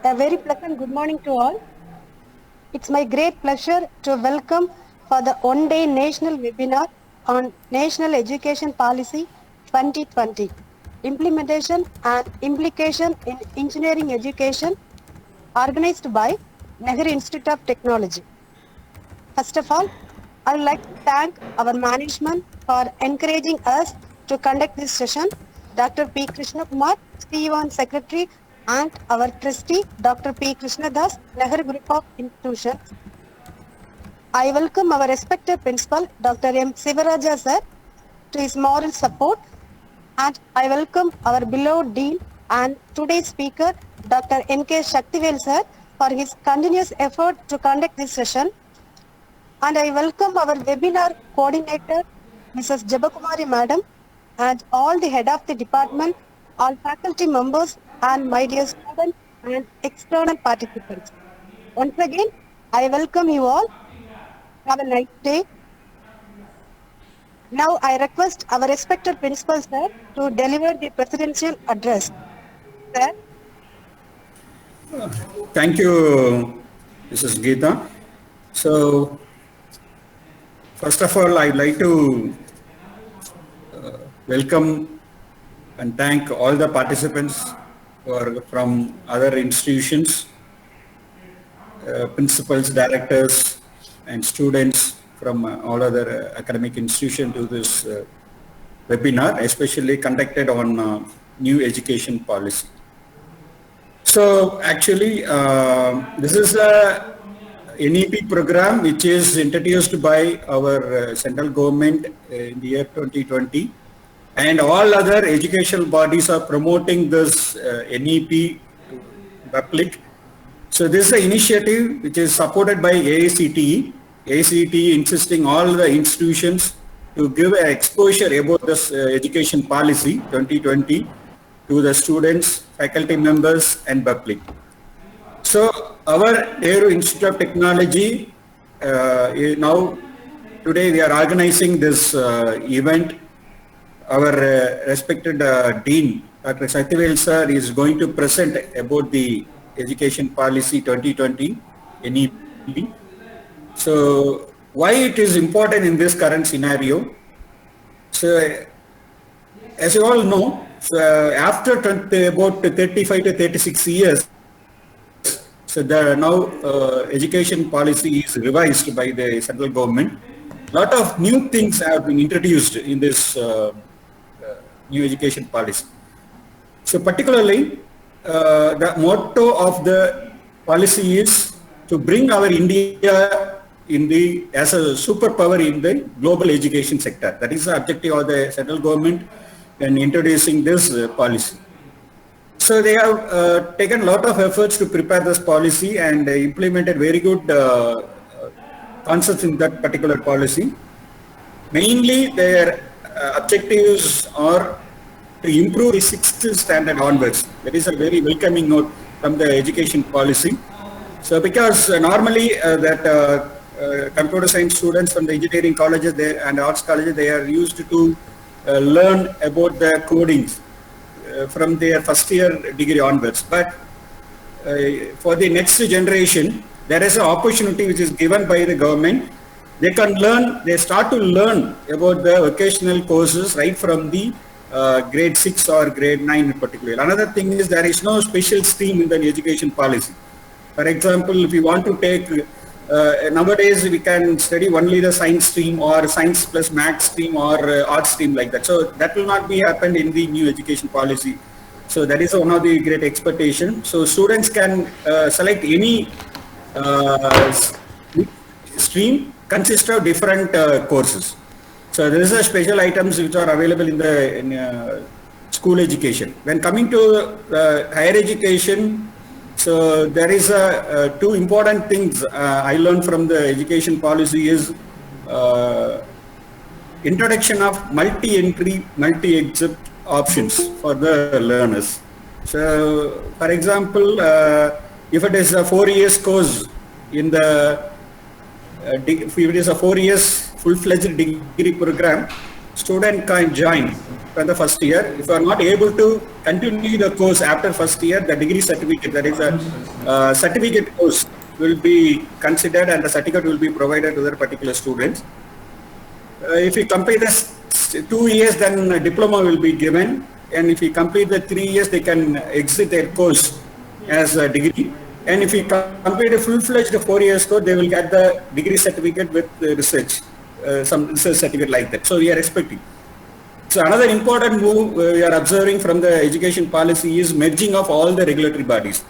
A very pleasant good morning to all. It's my great pleasure to welcome for the one-day national webinar on National Education Policy 2020, Implementation and Implication in Engineering Education, organized by Nehru Institute of Technology. First of all, I would like to thank our management for encouraging us to conduct this session. Dr. P. Krishna Kumar, CEO and Secretary, and our trustee, Dr. P. Krishna Das, Nehru Group of Institutions. I welcome our respected principal, Dr. M. Sivaraja sir, to his moral support, and I welcome our beloved dean and today's speaker, Dr. N.K. Shaktivel sir, for his continuous effort to conduct this session. And I welcome our webinar coordinator, Mrs. Jabakumari Madam, and all the head of the department, all faculty members, and my dear students and external participants. Once again, I welcome you all. Have a nice day. Now I request our respected principal, sir, to deliver the presidential address. Sir. Thank you, Mrs. Geeta. So, first of all, I'd like to welcome and thank all the participants who are from other institutions, principals, directors, and students from all other academic institutions to this webinar, especially conducted on new education policy. So, actually, this is a NEP program which is introduced by our central government in the year 2020, and all other educational bodies are promoting this NEP to public. So this is an initiative which is supported by AICTE. AICTE insisting all the institutions to give an exposure about this education policy 2020 to the students, faculty members and public. So our Nehru Institute of Technology, now today we are organizing this event. Our respected Dean, Dr. Shaktivel sir, is going to present about the Education Policy 2020, NEP. So why it is important in this current scenario? So as you all know, so after about 35 to 36 years, so the now education policy is revised by the central government. A lot of new things have been introduced in this new education policy. So particularly, the motto of the policy is to bring our India as a superpower in the global education sector. That is the objective of the central government in introducing this policy. So they have taken a lot of efforts to prepare this policy and implemented very good concepts in that particular policy. Mainly their objectives are to improve the 6th standard onwards. That is a very welcoming note from the education policy. So because normally that computer science students from the engineering colleges and arts colleges, they are used to learn about the codings from their first year degree onwards. But for the next generation, there is an opportunity which is given by the government. They can learn, they start to learn about the vocational courses right from the grade 6 or grade 9 in particular. Another thing is there is no special stream in the education policy. For example, if you want to take, nowadays we can study only the science stream or science plus math stream or art stream like that. So that will not be happened in the new education policy. So that is one of the great expectations. So students can select any stream consist of different courses. So there is a special items which are available in the school education. When coming to higher education, so there is two important things I learned from the education policy is introduction of multi-entry, multi-exit options for the learners. So for example, if it is a 4 years course in the if it is a 4 years full-fledged degree program, student can join for the first year. If you are not able to continue the course after first year, the degree certificate, that is a certificate course, will be considered and the certificate will be provided to the particular students. If you complete this 2 years, then a diploma will be given, and if you complete the 3 years, they can exit their course as a degree. And if you complete a full-fledged 4 years course, they will get the degree certificate with research, some research certificate like that. So we are expecting. So another important move we are observing from the education policy is merging of all the regulatory bodies.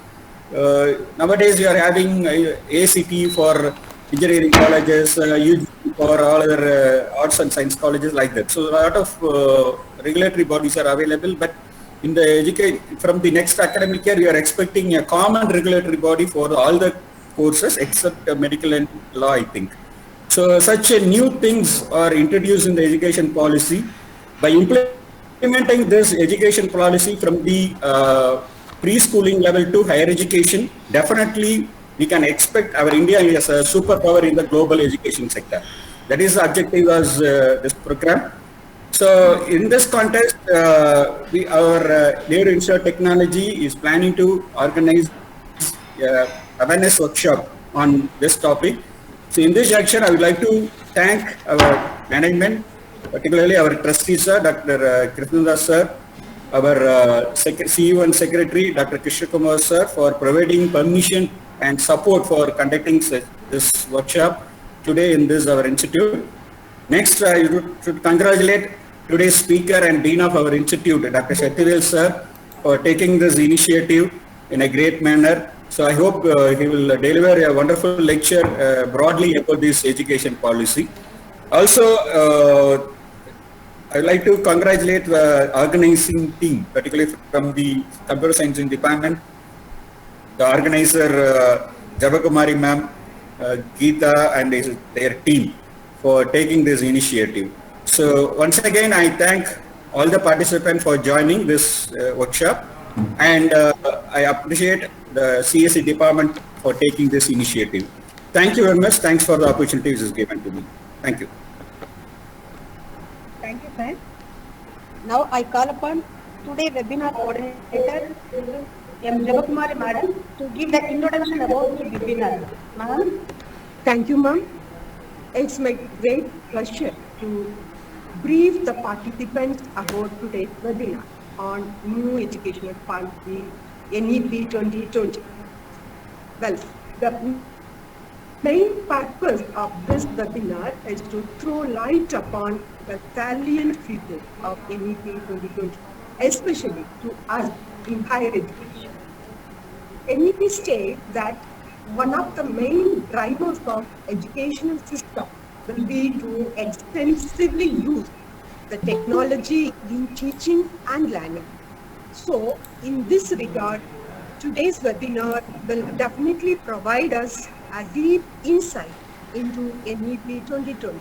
Nowadays we are having ACT for engineering colleges, UG for all other arts and science colleges like that. So a lot of regulatory bodies are available, but in the from the next academic year, we are expecting a common regulatory body for all the courses except medical and law, I think. So such new things are introduced in the education policy. By implementing this education policy from the preschooling level to higher education, definitely we can expect our India as a superpower in the global education sector. That is the objective of this program. So in this context, our Nehru Institute of Technology is planning to organize awareness workshop on this topic. So in this action, I would like to thank our management, particularly our trustee sir, Dr. Krishnanda sir, our CEO and secretary, Dr. Krishna Kumar sir, for providing permission and support for conducting this workshop today in this our institute. Next, I should congratulate today's speaker and dean of our institute, Dr. Shaktivel sir, for taking this initiative in a great manner. So I hope he will deliver a wonderful lecture broadly about this education policy. Also, I would like to congratulate the organizing team, particularly from the computer science department, the organizer Jabakumari ma'am, Geeta and their team for taking this initiative. So once again, I thank all the participants for joining this workshop, and I appreciate the CSE department for taking this initiative. Thank you very much. Thanks for the opportunity which is given to me. Thank you. Thank you, sir. Now I call upon today's webinar coordinator, M. Jabakumari Madam, to give the introduction about the webinar. Madam. Thank you, ma'am. It's my great pleasure to brief the participants about today's webinar on new educational policy, NEP 2020. Well, the main purpose of this webinar is to throw light upon the salient features of NEP 2020, especially to us in higher education. NEP states that one of the main drivers of educational system will be to extensively use the technology in teaching and learning. So, in this regard, today's webinar will definitely provide us a deep insight into NEP 2020.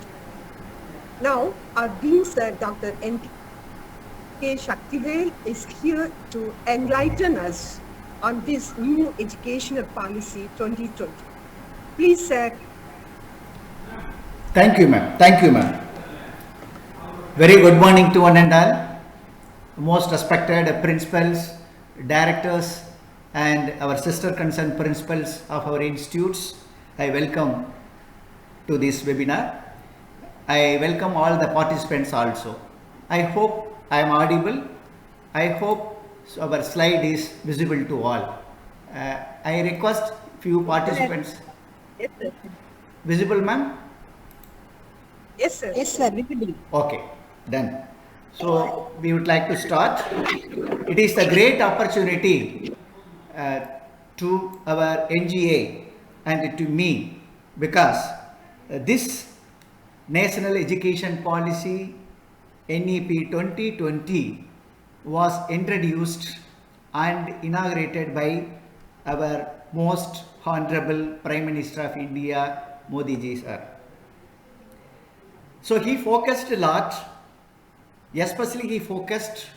Now, our Dean Sir, Dr. N.K. Shaktivel is here to enlighten us on this new educational policy 2020. Please, sir. Thank you, ma'am. Thank you, ma'am. Very good morning to one and all. Most respected principals, directors, and our sister concerned principals of our institutes, I welcome to this webinar. I welcome all the participants also. I hope I am audible. I hope our slide is visible to all. I request few participants. Yes, sir. Visible, ma'am? Yes, sir. Yes, sir. Visible. Okay, done. So we would like to start. It is a great opportunity to our NGA and to me, because this National Education Policy NEP 2020 was introduced and inaugurated by our most honorable Prime Minister of India, Modi ji sir. So he focused a lot, especially he focused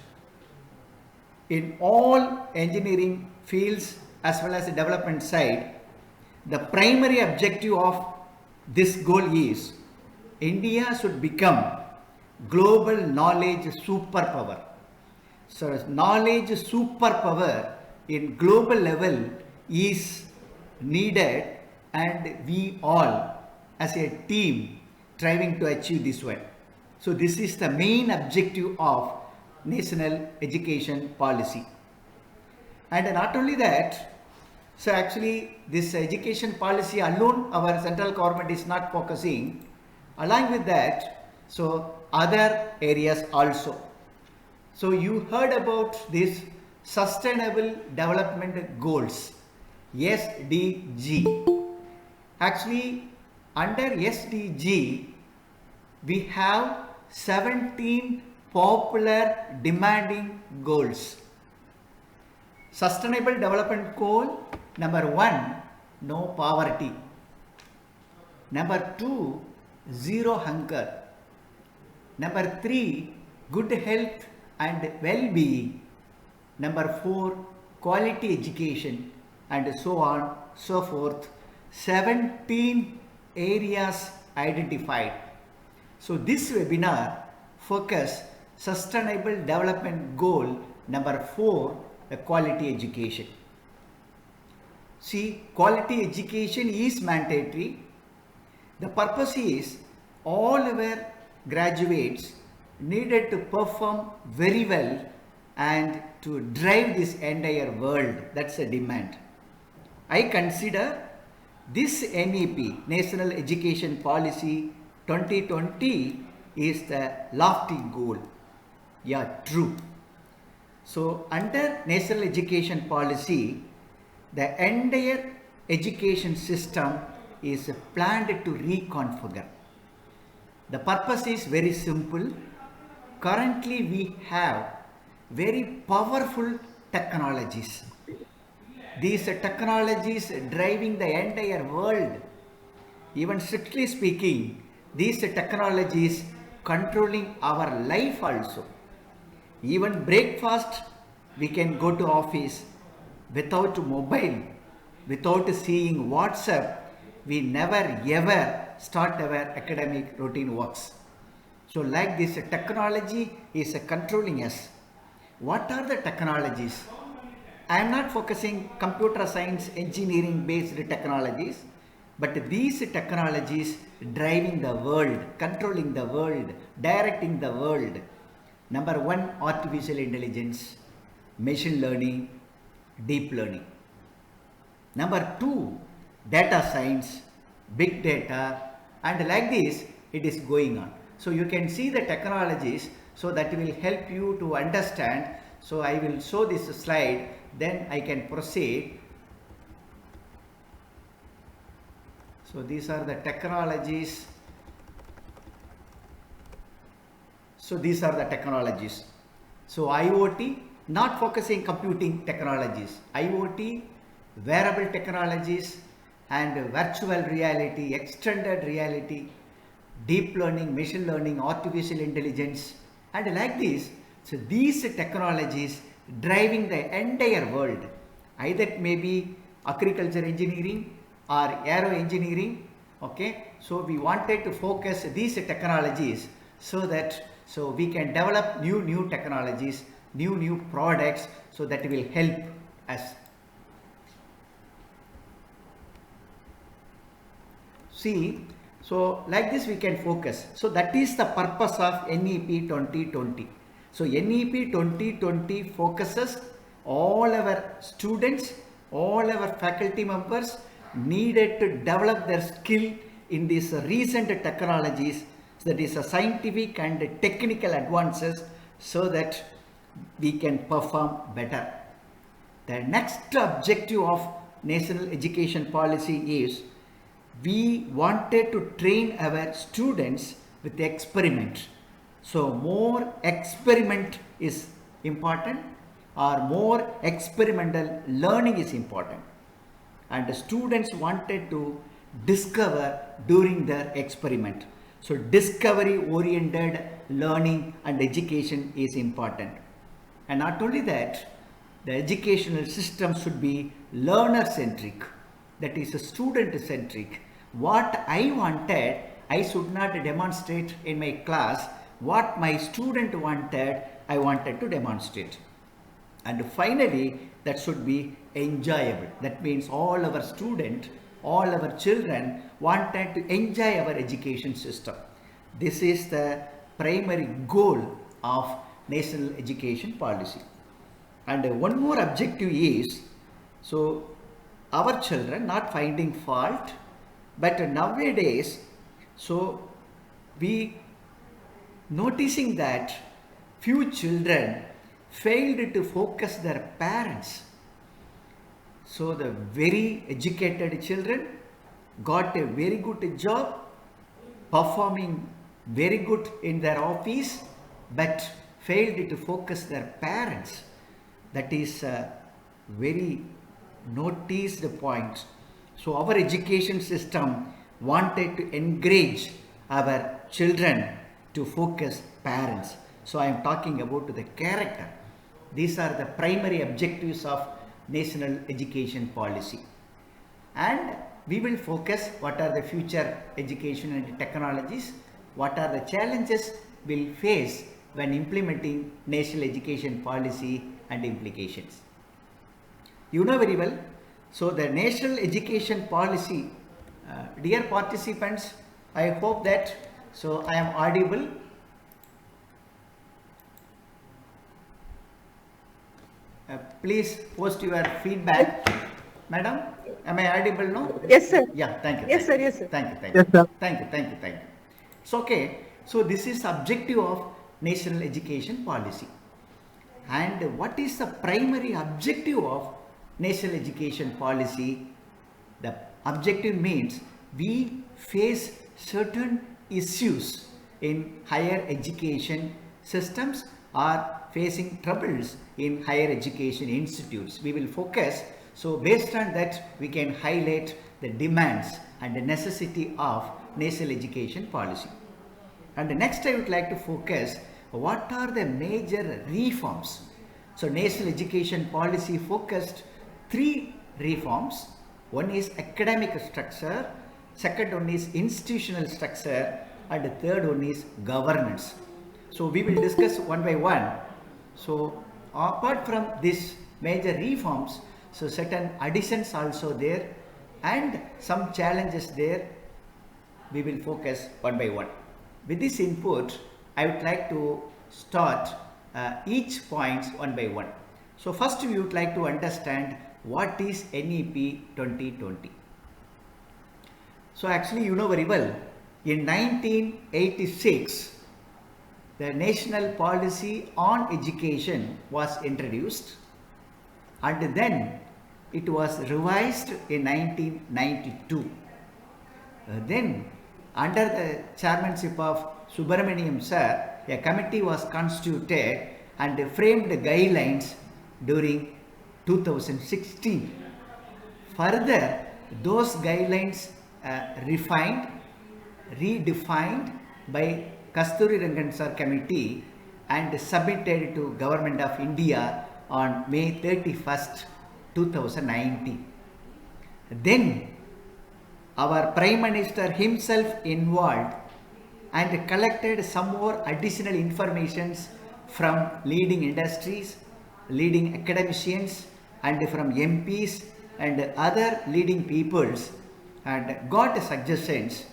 in all engineering fields as well as the development side. The primary objective of this goal is India should become global knowledge superpower. So knowledge superpower in global level is needed, and we all as a team striving to achieve this one. So this is the main objective of national education policy. And not only that, so actually this education policy alone our central government is not focusing. Along with that, so other areas also. So you heard about this Sustainable Development Goals, SDG. Actually, under SDG, we have 17 popular demanding goals. Sustainable Development Goal number 1, no poverty. Number 2, zero hunger. Number 3, good health and well-being. Number 4, quality education, and so on, so forth. 17 areas identified. So this webinar focus Sustainable Development Goal number 4, the quality education. See, quality education is mandatory. The purpose is all our graduates needed to perform very well and to drive this entire world. That's a demand. I consider this NEP, National Education Policy 2020, is the lofty goal. Yeah, true. So under National Education Policy, the entire education system is planned to reconfigure. The purpose is very simple. Currently we have very powerful technologies. These technologies driving the entire world. Even strictly speaking, these technologies controlling our life also. Even breakfast, we can go to office without mobile, without seeing WhatsApp. We never ever start our academic routine works. So like this technology is controlling us. What are the technologies? I am not focusing computer science engineering based technologies, but these technologies driving the world, controlling the world, directing the world. Number 1, artificial intelligence, machine learning, deep learning. Number 2, data science, big data, and like this it is going on. So you can see the technologies, so that will help you to understand. So I will show this slide, then I can proceed. So these are the technologies. So these are the technologies. So IoT, not focusing computing technologies, IoT, wearable technologies, and virtual reality, extended reality, deep learning, machine learning, artificial intelligence, and like this. So these technologies driving the entire world, either it may be agriculture engineering or aero engineering. Okay, so we wanted to focus these technologies so that we can develop new technologies, new products, so that will help us. See, so like this we can focus. So that is the purpose of NEP 2020. So NEP 2020 focuses all our students, all our faculty members needed to develop their skill in these recent technologies, that is a scientific and technical advances, so that we can perform better. The next objective of national education policy is we wanted to train our students with experiment. So more experiment is important, or more experimental learning is important, and the students wanted to discover during their experiment. So discovery oriented learning and education is important. And not only that, the educational system should be learner centric, that is student centric. What I wanted, I should not demonstrate in my class, what my student wanted, I wanted to demonstrate. And finally, that should be enjoyable. That means all our students, all our children wanted to enjoy our education system. This is the primary goal of national education policy. And one more objective is, so our children not finding fault, but nowadays, so we noticing that few children failed to focus their parents. So the very educated children got a very good job, performing very good in their office, but failed to focus their parents. That is a very noticed point. So our education system wanted to encourage our children to focus parents. So I am talking about the character. These are the primary objectives of national education policy. And we will focus what are the future education and technologies, what are the challenges we'll face when implementing national education policy and implications. You know very well, so the national education policy, dear participants, I hope that, so I am audible. Please post your feedback. Madam, am I audible now? Yes, sir. Yeah, thank you. Yes, sir. Yes, sir. Thank you. Thank Yes, you. sir. Thank you. Thank you. Thank you. It's okay. So this is objective of national education policy. And what is the primary objective of national education policy? The objective means we face certain issues in higher education systems or facing troubles in higher education institutes. We will focus, so based on that we can highlight the demands and the necessity of national education policy. And next I would like to focus what are the major reforms. So national education policy focused 3 reforms. One is academic structure, second one is institutional structure, and the third one is governance. So we will discuss one by one. So apart from these major reforms, so certain additions also there and some challenges there. We will focus one by one. With this input, I would like to start each point one by one. So first we would like to understand what is NEP 2020. So actually you know very well, in 1986, the National Policy on Education was introduced, and then it was revised in 1992. Then under the chairmanship of Subramaniam sir, a committee was constituted and framed guidelines during 2016. Further, those guidelines refined, redefined by Kasturi Rangan sir committee and submitted to Government of India on May 31st, 2019. Then our Prime Minister himself involved and collected some more additional informations from leading industries, leading academicians, and from MPs and other leading peoples, and got suggestions,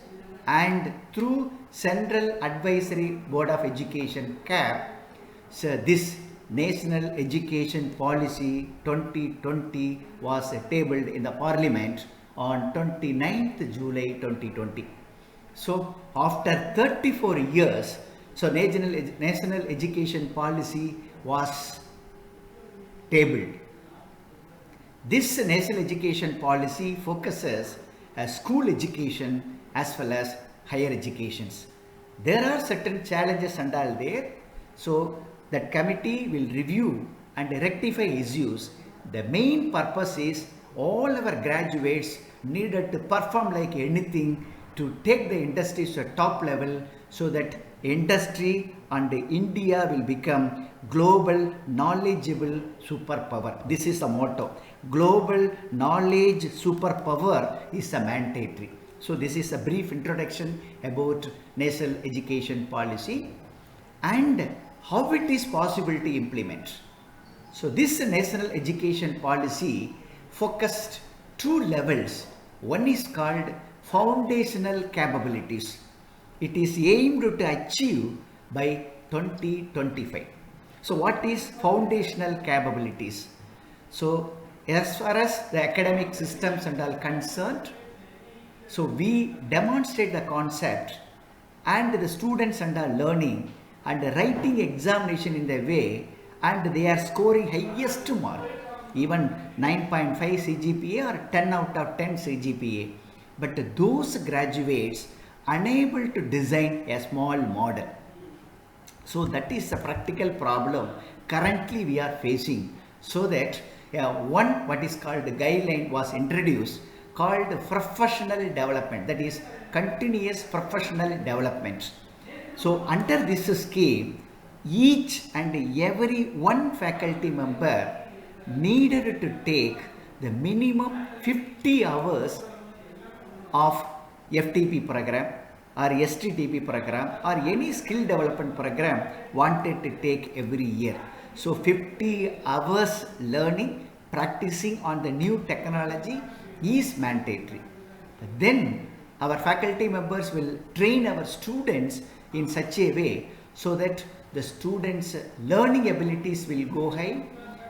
and through Central Advisory Board of Education CAB, so this National Education Policy 2020 was tabled in the Parliament on 29th July 2020. So after 34 years, so National Education Policy was tabled. This National Education Policy focuses school education as well as higher educations. There are certain challenges and all there. So that committee will review and rectify issues. The main purpose is all our graduates needed to perform like anything to take the industry to a top level, so that industry and India will become global knowledgeable superpower. This is the motto. Global knowledge superpower is a mandatory. So this is a brief introduction about national education policy. and how it is possible to implement. So this national education policy focused two levels. One is called foundational capabilities. It is aimed to achieve by 2025. So what is foundational capabilities? So as far as the academic systems and all concerned, so we demonstrate the concept and the students are learning and writing examination in the way, and they are scoring highest mark, even 9.5 CGPA or 10 out of 10 CGPA. But those graduates unable to design a small model. So that is a practical problem currently we are facing. So that one what is called the guideline was introduced called professional development, that is continuous professional development. So under this scheme, each and every one faculty member needed to take the minimum 50 hours of FTP program or STTP program or any skill development program wanted to take every year. So 50 hours learning, practicing on the new technology is mandatory. Then our faculty members will train our students in such a way so that the students' learning abilities will go high,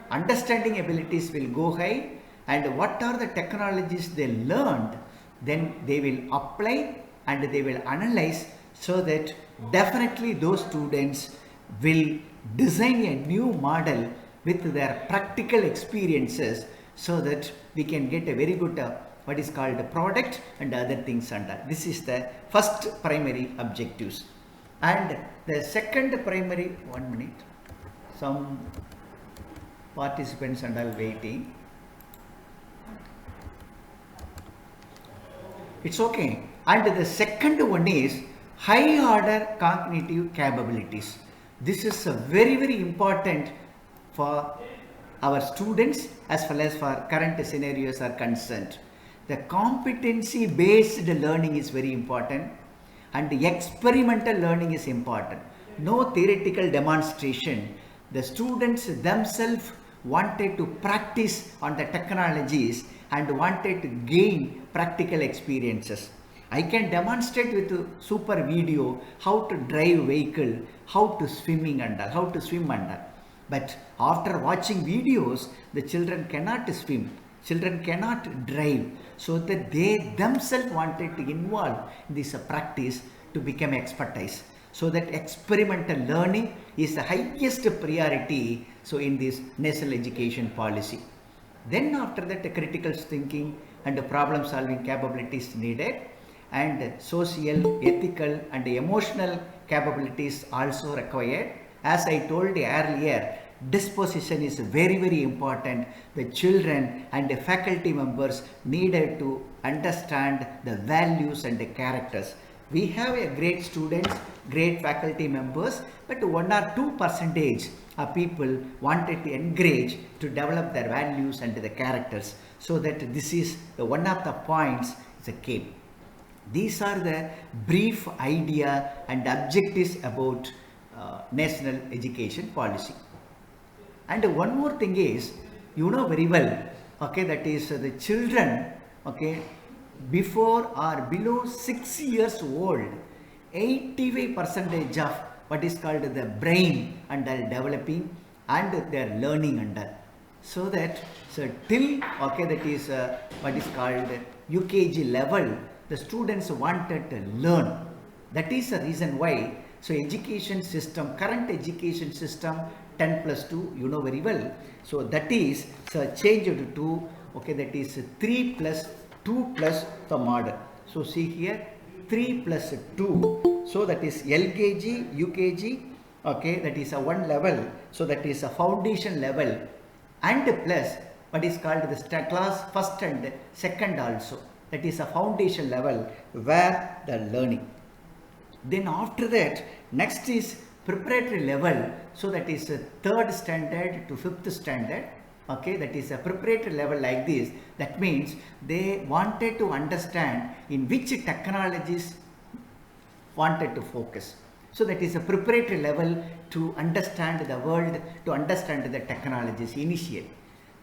understanding abilities will go high, and what are the technologies they learned, then they will apply and they will analyze, so that definitely those students will design a new model with their practical experiences, so that we can get a very good what is called a product and other things under. This is the first primary objectives. And the second primary, 1 minute, some participants and all waiting. It's okay. And the second one is high order cognitive capabilities. This is very, very important for our students as well as for current scenarios are concerned. The competency based learning is very important, and the experimental learning is important. No theoretical demonstration. The students themselves wanted to practice on the technologies and wanted to gain practical experiences. I can demonstrate with a super video how to drive vehicle, how to swimming under, how to swim under. But after watching videos, the children cannot swim, children cannot drive, so that they themselves wanted to involve in this practice to become expertise. So that experimental learning is the highest priority, so in this national education policy. Then after that, the critical thinking and the problem solving capabilities needed, and social, ethical and emotional capabilities also required. As I told you earlier, disposition is very, very important. The children and the faculty members needed to understand the values and the characters. We have a great students, great faculty members, but 1 or 2% of people wanted to encourage to develop their values and the characters. So that this is the one of the points is a key. These are the brief idea and objectives about national education policy. And one more thing is, you know very well, okay, that is the children, okay, before or below 6 years old, 85% of what is called the brain and are developing and they are learning under. So that, so till, okay, that is what is called UKG level, the students wanted to learn. That is the reason why, so education system, current education system 10+2, you know very well. So that is, so changed to, okay, that is 3+2+ the model. So see here, 3+2. So that is LKG, UKG, okay, that is a one level. So that is a foundation level, and plus what is called the class first and second also. That is a foundation level where the learning. Then after that, next is preparatory level. So that is a 3rd standard to 5th standard. Okay, that is a preparatory level like this. That means they wanted to understand in which technologies wanted to focus. So that is a preparatory level to understand the world, to understand the technologies initially.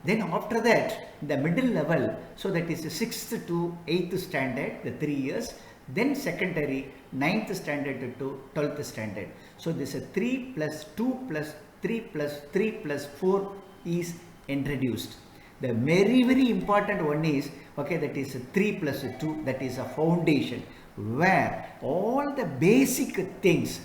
Then after that, the middle level, so that is 6th to 8th standard, the 3 years. Then secondary, 9th standard to 12th standard. So this is 3 plus 2 plus 3 plus 3 plus 4 is introduced. The very important one is, okay, that is 3 plus 2, that is a foundation, where all the basic things,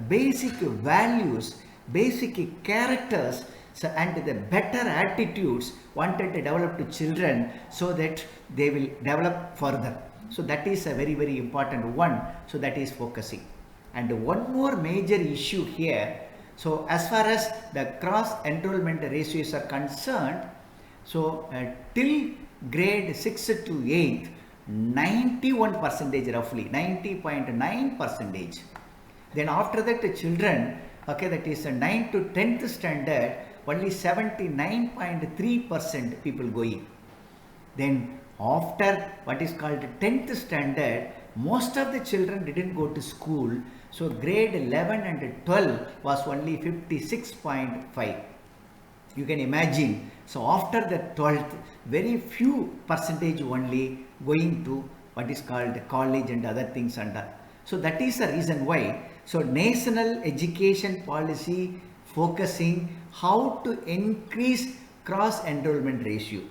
basic values, basic characters, so, and the better attitudes wanted to develop to children, so that they will develop further. So that is a very important one. So that is focusing. And one more major issue here. So as far as the cross enrollment ratios are concerned, so till grade 6 to 8th, 91% roughly, 90.9%. Then after that, the children, okay, that is 9th to 10th standard, only 79.3% people going. Then after what is called 10th standard, most of the children didn't go to school. So grade 11 and 12 was only 56.5. You can imagine. So after the 12th, very few percentage only going to what is called college and other things and all. So that is the reason why. So national education policy focusing how to increase cross enrollment ratio.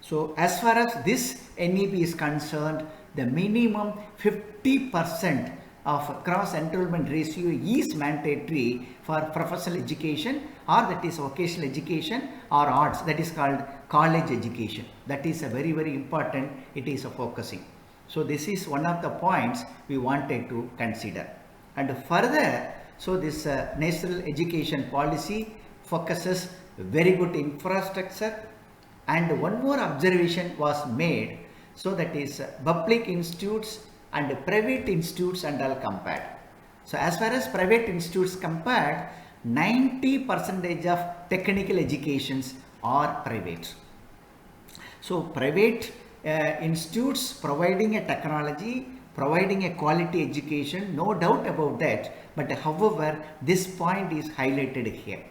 So as far as this NEP is concerned, the minimum 50% of cross enrollment ratio is mandatory for professional education, or that is vocational education, or arts, that is called college education. That is a very important, it is a focusing. So this is one of the points we wanted to consider. And further, so this national education policy focuses very good infrastructure, and one more observation was made. So that is public institutes and private institutes and all compared. So as far as private institutes compared, 90% of technical educations are private. So private institutes providing a technology, providing a quality education, no doubt about that. But however, this point is highlighted here.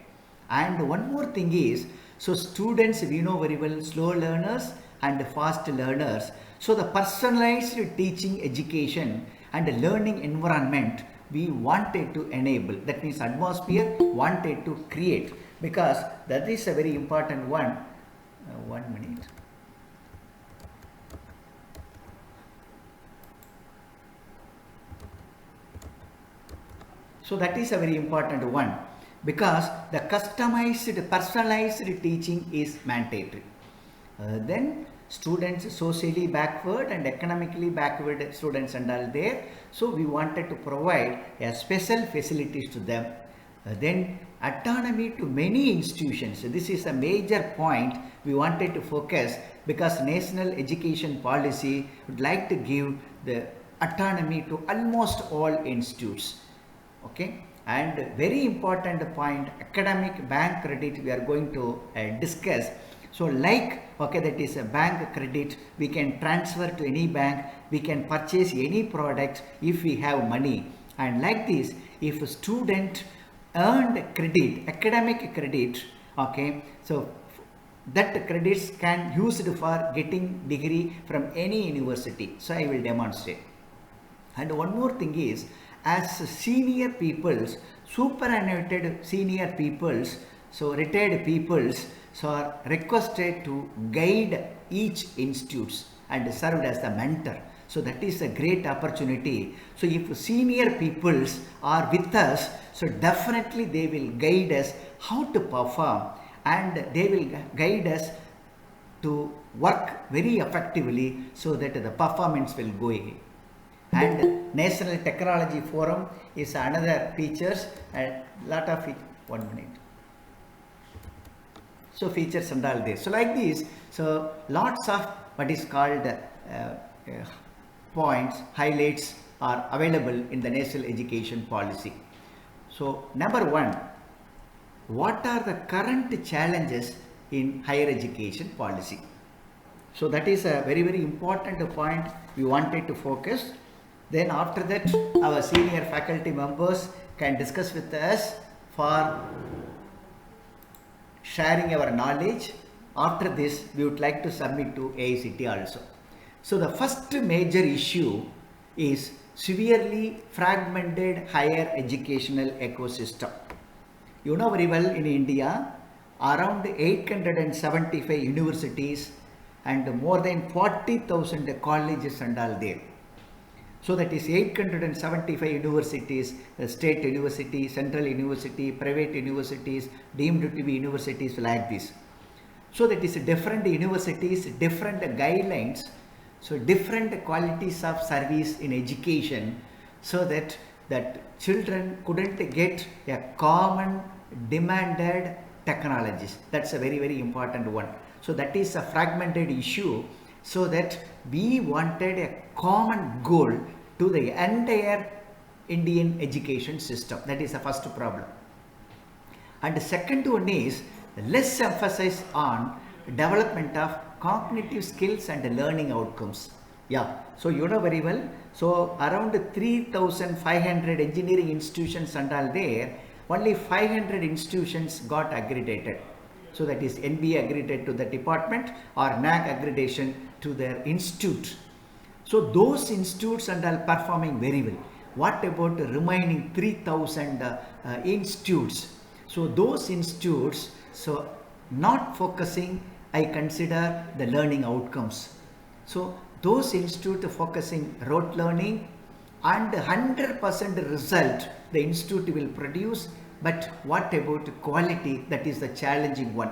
And one more thing is, so students, we know very well, slow learners and fast learners. So the personalized teaching education and learning environment we wanted to enable, that means atmosphere wanted to create, because that is a very important one. 1 minute. So that is a very important one, because the customized, personalized teaching is mandatory. Then students socially backward and economically backward students and all there. So we wanted to provide a special facilities to them. Then autonomy to many institutions. This is a major point we wanted to focus, because national education policy would like to give the autonomy to almost all institutes. Okay, and very important point, academic bank credit we are going to discuss. So like, okay, that is a bank credit, we can transfer to any bank, we can purchase any product if we have money. And like this, if a student earned credit, academic credit, okay, so that credits can used for getting degree from any university. So I will demonstrate. And one more thing is, as senior peoples, superannuated senior peoples, so retired peoples, so are requested to guide each institutes and served as the mentor. So that is a great opportunity. So if senior peoples are with us, so definitely they will guide us how to perform, and they will guide us to work very effectively, so that the performance will go ahead. And National Technology Forum is another features, and lot of it. 1 minute. So features and all this. So like this, so lots of what is called points, highlights are available in the national education policy. So number one, what are the current challenges in higher education policy? So that is a very important point we wanted to focus. Then after that, our senior faculty members can discuss with us for sharing our knowledge. After this, we would like to submit to AICT also. So the first major issue is severely fragmented higher educational ecosystem. You know very well, in India, around 875 universities and more than 40,000 colleges and all there. So that is 875 universities, state university, central university, private universities, deemed to be universities like this. So that is different universities, different guidelines, so different qualities of service in education, so that children couldn't get a common demanded technologies. That's a very, very important one. So that is a fragmented issue. So that we wanted a common goal to the entire Indian education system. That is the first problem. And the second one is less emphasis on development of cognitive skills and learning outcomes. Yeah, so you know very well. So around 3,500 engineering institutions and all there, only 500 institutions got accredited. So that is NBA accredited to the department or NAAC accreditation to their institute. So those institutes and all performing very well. What about the remaining 3,000 institutes? So those institutes, so not focusing, I consider the learning outcomes. So those institutes focusing rote learning and 100% result the institute will produce. But what about quality? That is the challenging one.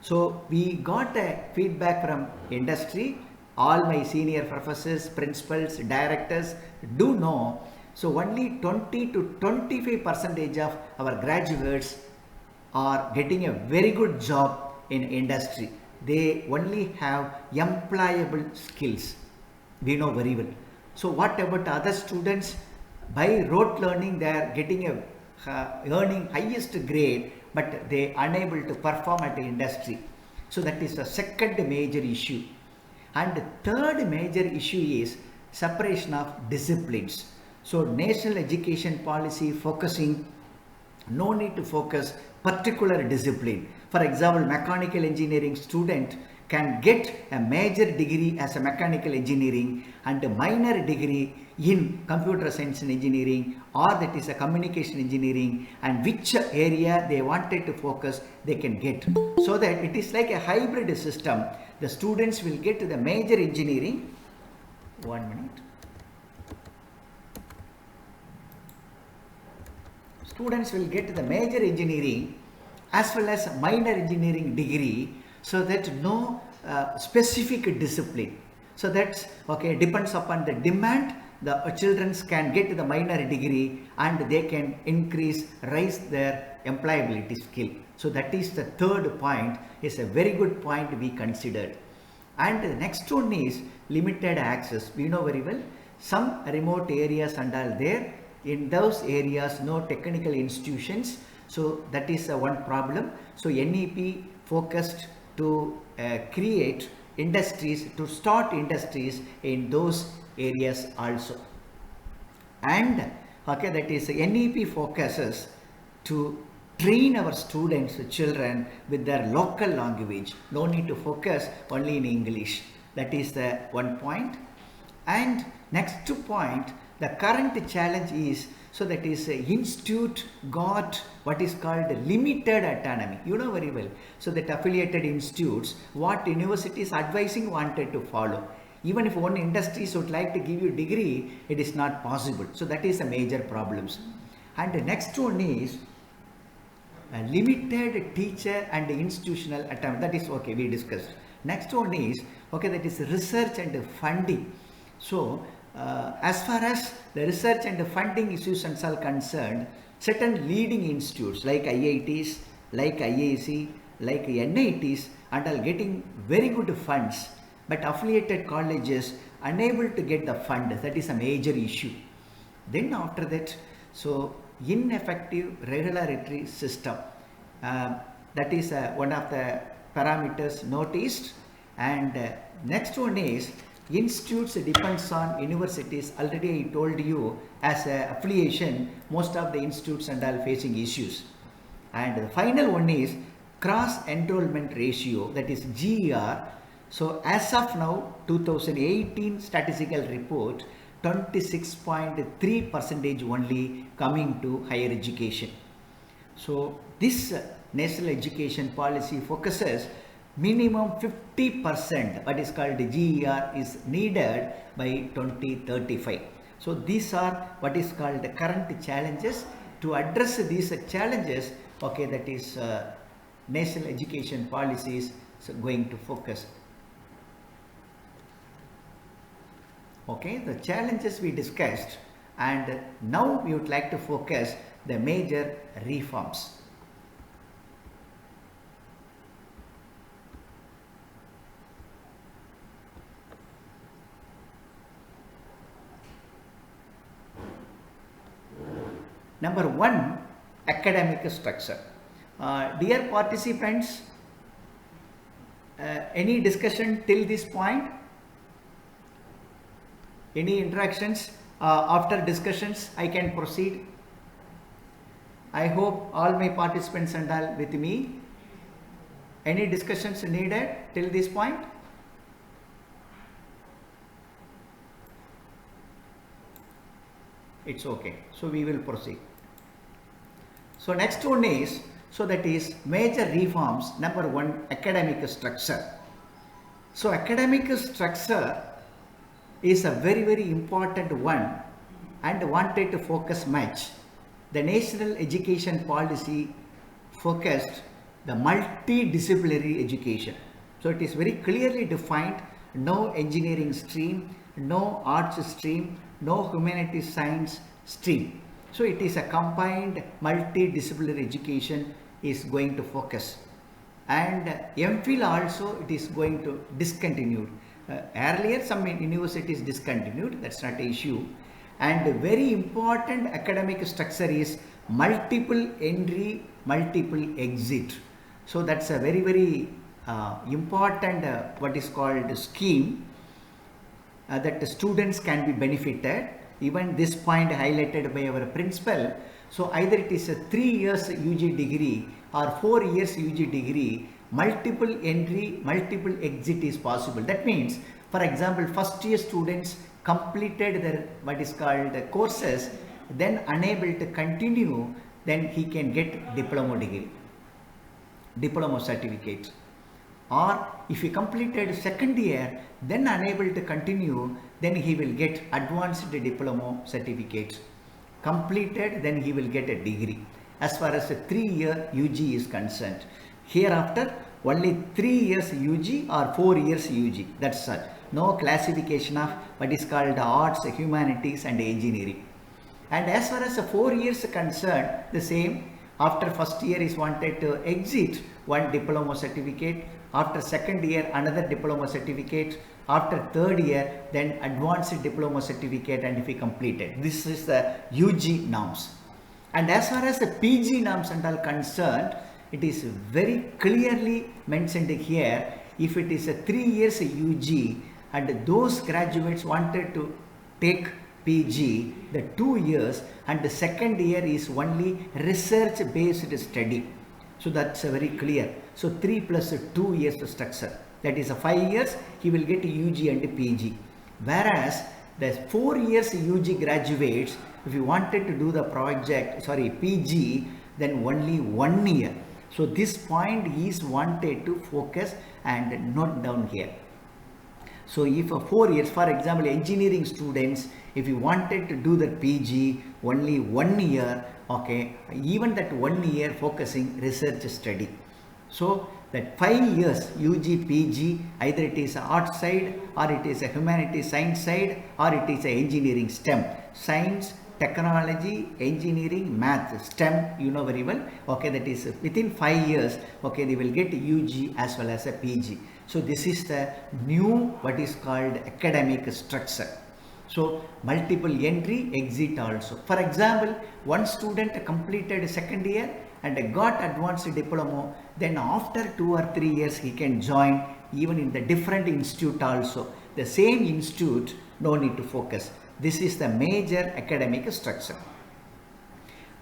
So we got a feedback from industry. All my senior professors, principals, directors do know. So only 20 to 25% of our graduates are getting a very good job in industry. They only have employable skills. We know very well. So what about other students? By rote learning, they are getting a earning highest grade, but they unable to perform at the industry. So that is the second major issue. And the third major issue is separation of disciplines. So national education policy focusing, no need to focus particular discipline. For example, mechanical engineering student can get a major degree as a mechanical engineering and a minor degree in computer science and engineering, or that is a communication engineering, and which area they wanted to focus they can get. So that it is like a hybrid system. The students will get the major engineering. 1 minute. Students will get the major engineering as well as minor engineering degree, so that no specific discipline. So that's okay, depends upon the demand. The children can get the minor degree and they can raise their employability skill. So that is the third point, is a very good point we considered. And the next one is limited access. We know very well, some remote areas and all there. In those areas, no technical institutions. So that is one problem. So NEP focused to create industries, to start industries in those areas also. And okay, that is NEP focuses to train our students, children, with their local language. No need to focus only in English. That is the one point. And next point, the current challenge is, so that is institute got what is called limited autonomy. You know very well. So that affiliated institutes, what universities advising wanted to follow. Even if one industry would like to give you degree, it is not possible. So that is a major problems. And the next one is a limited teacher and institutional autonomy. That is okay, we discussed. Next one is okay, that is research and funding. So as far as the research and the funding issues and all concerned, certain leading institutes like IITs, like IIC, like NITs and all getting very good funds, but affiliated colleges unable to get the fund. That is a major issue. Then after that, so ineffective regulatory system, that is one of the parameters noticed. And next one is institutes depends on universities. Already I told you, as a affiliation, most of the institutes and all facing issues. And the final one is cross enrollment ratio, that is GER. So as of now, 2018 statistical report, 26.3% only coming to higher education. So this national education policy focuses minimum 50%, what is called GER, is needed by 2035. So these are what is called the current challenges. To address these challenges, okay, that is national education policies going to focus. Okay, the challenges we discussed, and now we would like to focus the major reforms. Number one, academic structure. Dear participants, any discussion till this point? Any interactions? After discussions, I can proceed. I hope all my participants and all with me. Any discussions needed till this point? It's okay. So we will proceed. So next one is, so that is major reforms. Number one, academic structure. So academic structure is a very, very important one and wanted to focus much. The national education policy focused the multidisciplinary education. So it is very clearly defined: no engineering stream, no arts stream, no humanities science stream. So it is a combined multidisciplinary education is going to focus. And MPhil also it is going to discontinue. Earlier some universities discontinued, that's not an issue. And very important academic structure is multiple entry, multiple exit. So that's a very, very important what is called scheme that the students can be benefited. Even this point highlighted by our principal. So either it is a 3 years UG degree or 4 years UG degree, multiple entry, multiple exit is possible. That means, for example, first year students completed their what is called courses, then unable to continue, then he can get diploma degree, diploma certificate. Or if he completed second year, then unable to continue, then he will get advanced diploma certificate. Completed, then he will get a degree. As far as a 3-year UG is concerned, hereafter only 3 years UG or 4 years UG. That's all. No classification of what is called arts, humanities and engineering. And as far as the 4 years concerned, the same. After first year is wanted to exit, one diploma certificate. After second year, another diploma certificate. After third year, then advanced diploma certificate, and if he completed. This is the UG norms. And as far as the PG norms and all concerned, it is very clearly mentioned here. If it is a 3 years UG and those graduates wanted to take PG, the 2 years, and the second year is only research based study. So that's very clear. So 3 plus 2 years structure, that is a 5 years he will get UG and PG. Whereas the 4 years UG graduates, if you wanted to do the project, PG, then only 1 year. So this point is wanted to focus and note down here. So if a 4 years, for example, engineering students, if you wanted to do the PG, only 1 year, okay, even that 1 year focusing research study. So that 5 years UG, PG, either it is a art side or it is a humanities science side or it is a engineering STEM, science, technology, engineering, math, STEM, you know very well, okay, that is within 5 years, okay, they will get UG as well as a PG. So this is the new what is called academic structure. So multiple entry, exit also. For example, one student completed second year and got advanced diploma, then after 2 or 3 years he can join even in the different institute also. the same institute, no need to focus. This is the major academic structure.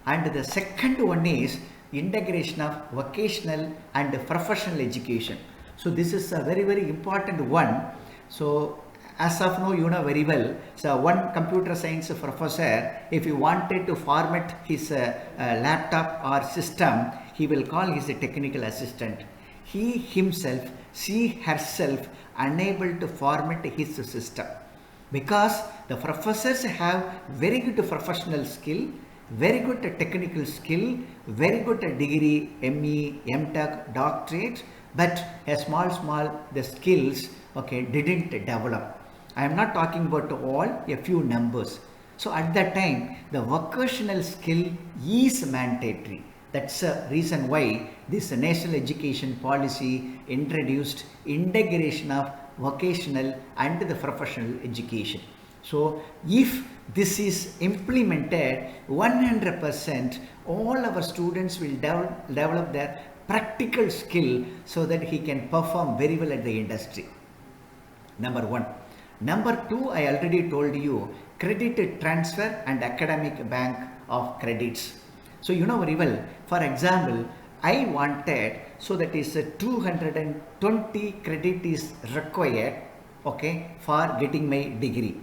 And the second one is integration of vocational and professional education. So this is a very, very important one. So as of now, you know very well, so one computer science professor, if he wanted to format his laptop or system, he will call his technical assistant. He himself, she herself, unable to format his system, because the professors have very good professional skill, very good technical skill, very good degree, ME, MTech, doctorate, but a small the skills, okay, didn't develop. I am not talking about all, a few numbers. So at that time, the vocational skill is mandatory. That's the reason why this national education policy introduced integration of vocational and the professional education. So if this is implemented 100%, all our students will develop their practical skill so that he can perform very well at the industry. Number one. Number two, I already told you, credit transfer and academic bank of credits. So you know very well, for example, I wanted, so that is 220 credit is required, okay, for getting my degree.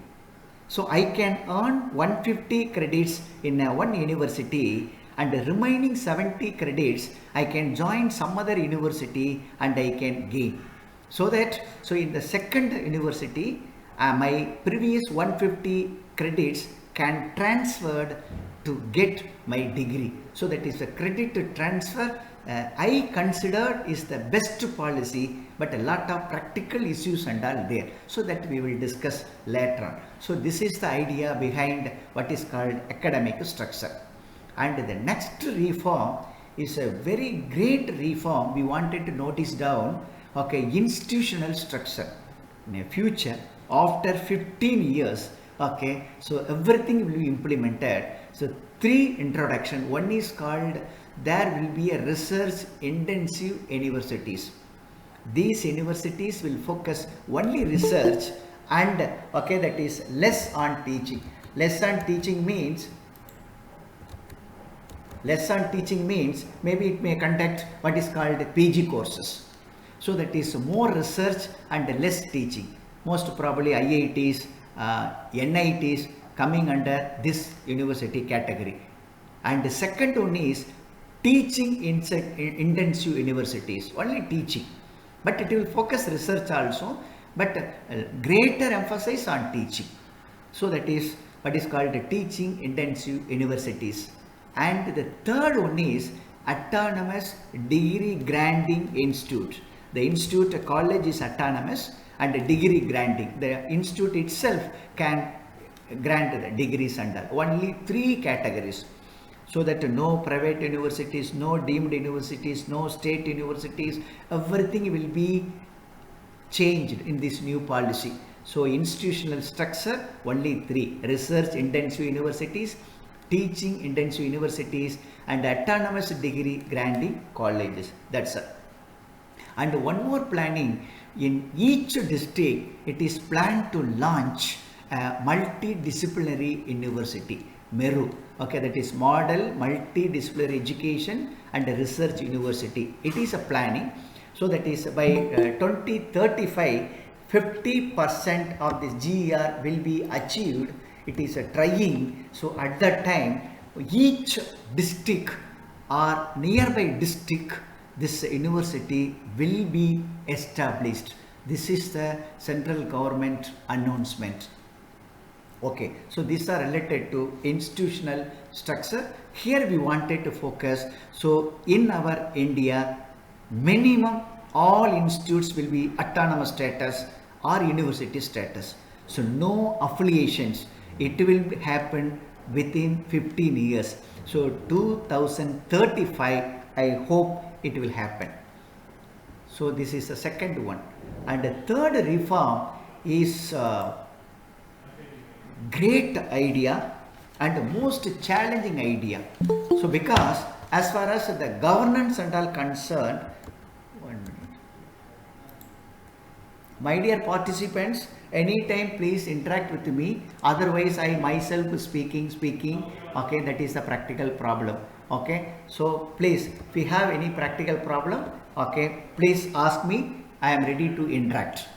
So I can earn 150 credits in one university, and the remaining 70 credits I can join some other university and I can gain. So in the second university, my previous 150 credits can transferred to get my degree. So that is a credit transfer. I consider is the best policy, but a lot of practical issues and all there. So that we will discuss later on. So this is the idea behind what is called academic structure. And the next reform is a very great reform we wanted to notice down, okay, institutional structure. In the future, after 15 years, okay, so everything will be implemented. So three introduction. One is called, there will be a research intensive universities. These universities will focus only research and, okay, that is less on teaching. Less on teaching means maybe it may conduct what is called PG courses. So that is more research and less teaching. Most probably IITs, NITs coming under this university category. And the second one is teaching intensive universities, only teaching. But it will focus research also, but greater emphasis on teaching. So that is what is called teaching intensive universities. And the third one is autonomous degree granting institute. The institute, a college is autonomous, and the degree granting, the institute itself can grant the degrees under only three categories. So that no private universities, no deemed universities, no state universities, everything will be changed in this new policy. So institutional structure, only three: research intensive universities, teaching intensive universities, and autonomous degree granting colleges. That's it. And one more planning, in each district it is planned to launch a multidisciplinary university, MERU. Okay, that is Model Multidisciplinary Education and Research University. It is a planning. So that is by 2035, 50% of this GER will be achieved. It is a trying. So at that time, each district or nearby district, this university will be established. This is the central government announcement. Okay, so these are related to institutional structure. Here we wanted to focus. So in our India, minimum all institutes will be autonomous status or university status. So no affiliations. It will happen within 15 years. So 2035, I hope it will happen. So this is the second one. And the third reform is great idea and the most challenging idea. So because as far as the governance and all concerned, My dear participants, anytime please interact with me. Otherwise, I myself speaking. Okay, that is the practical problem. Okay, so please, if you have any practical problem, okay, please ask me. I am ready to interact.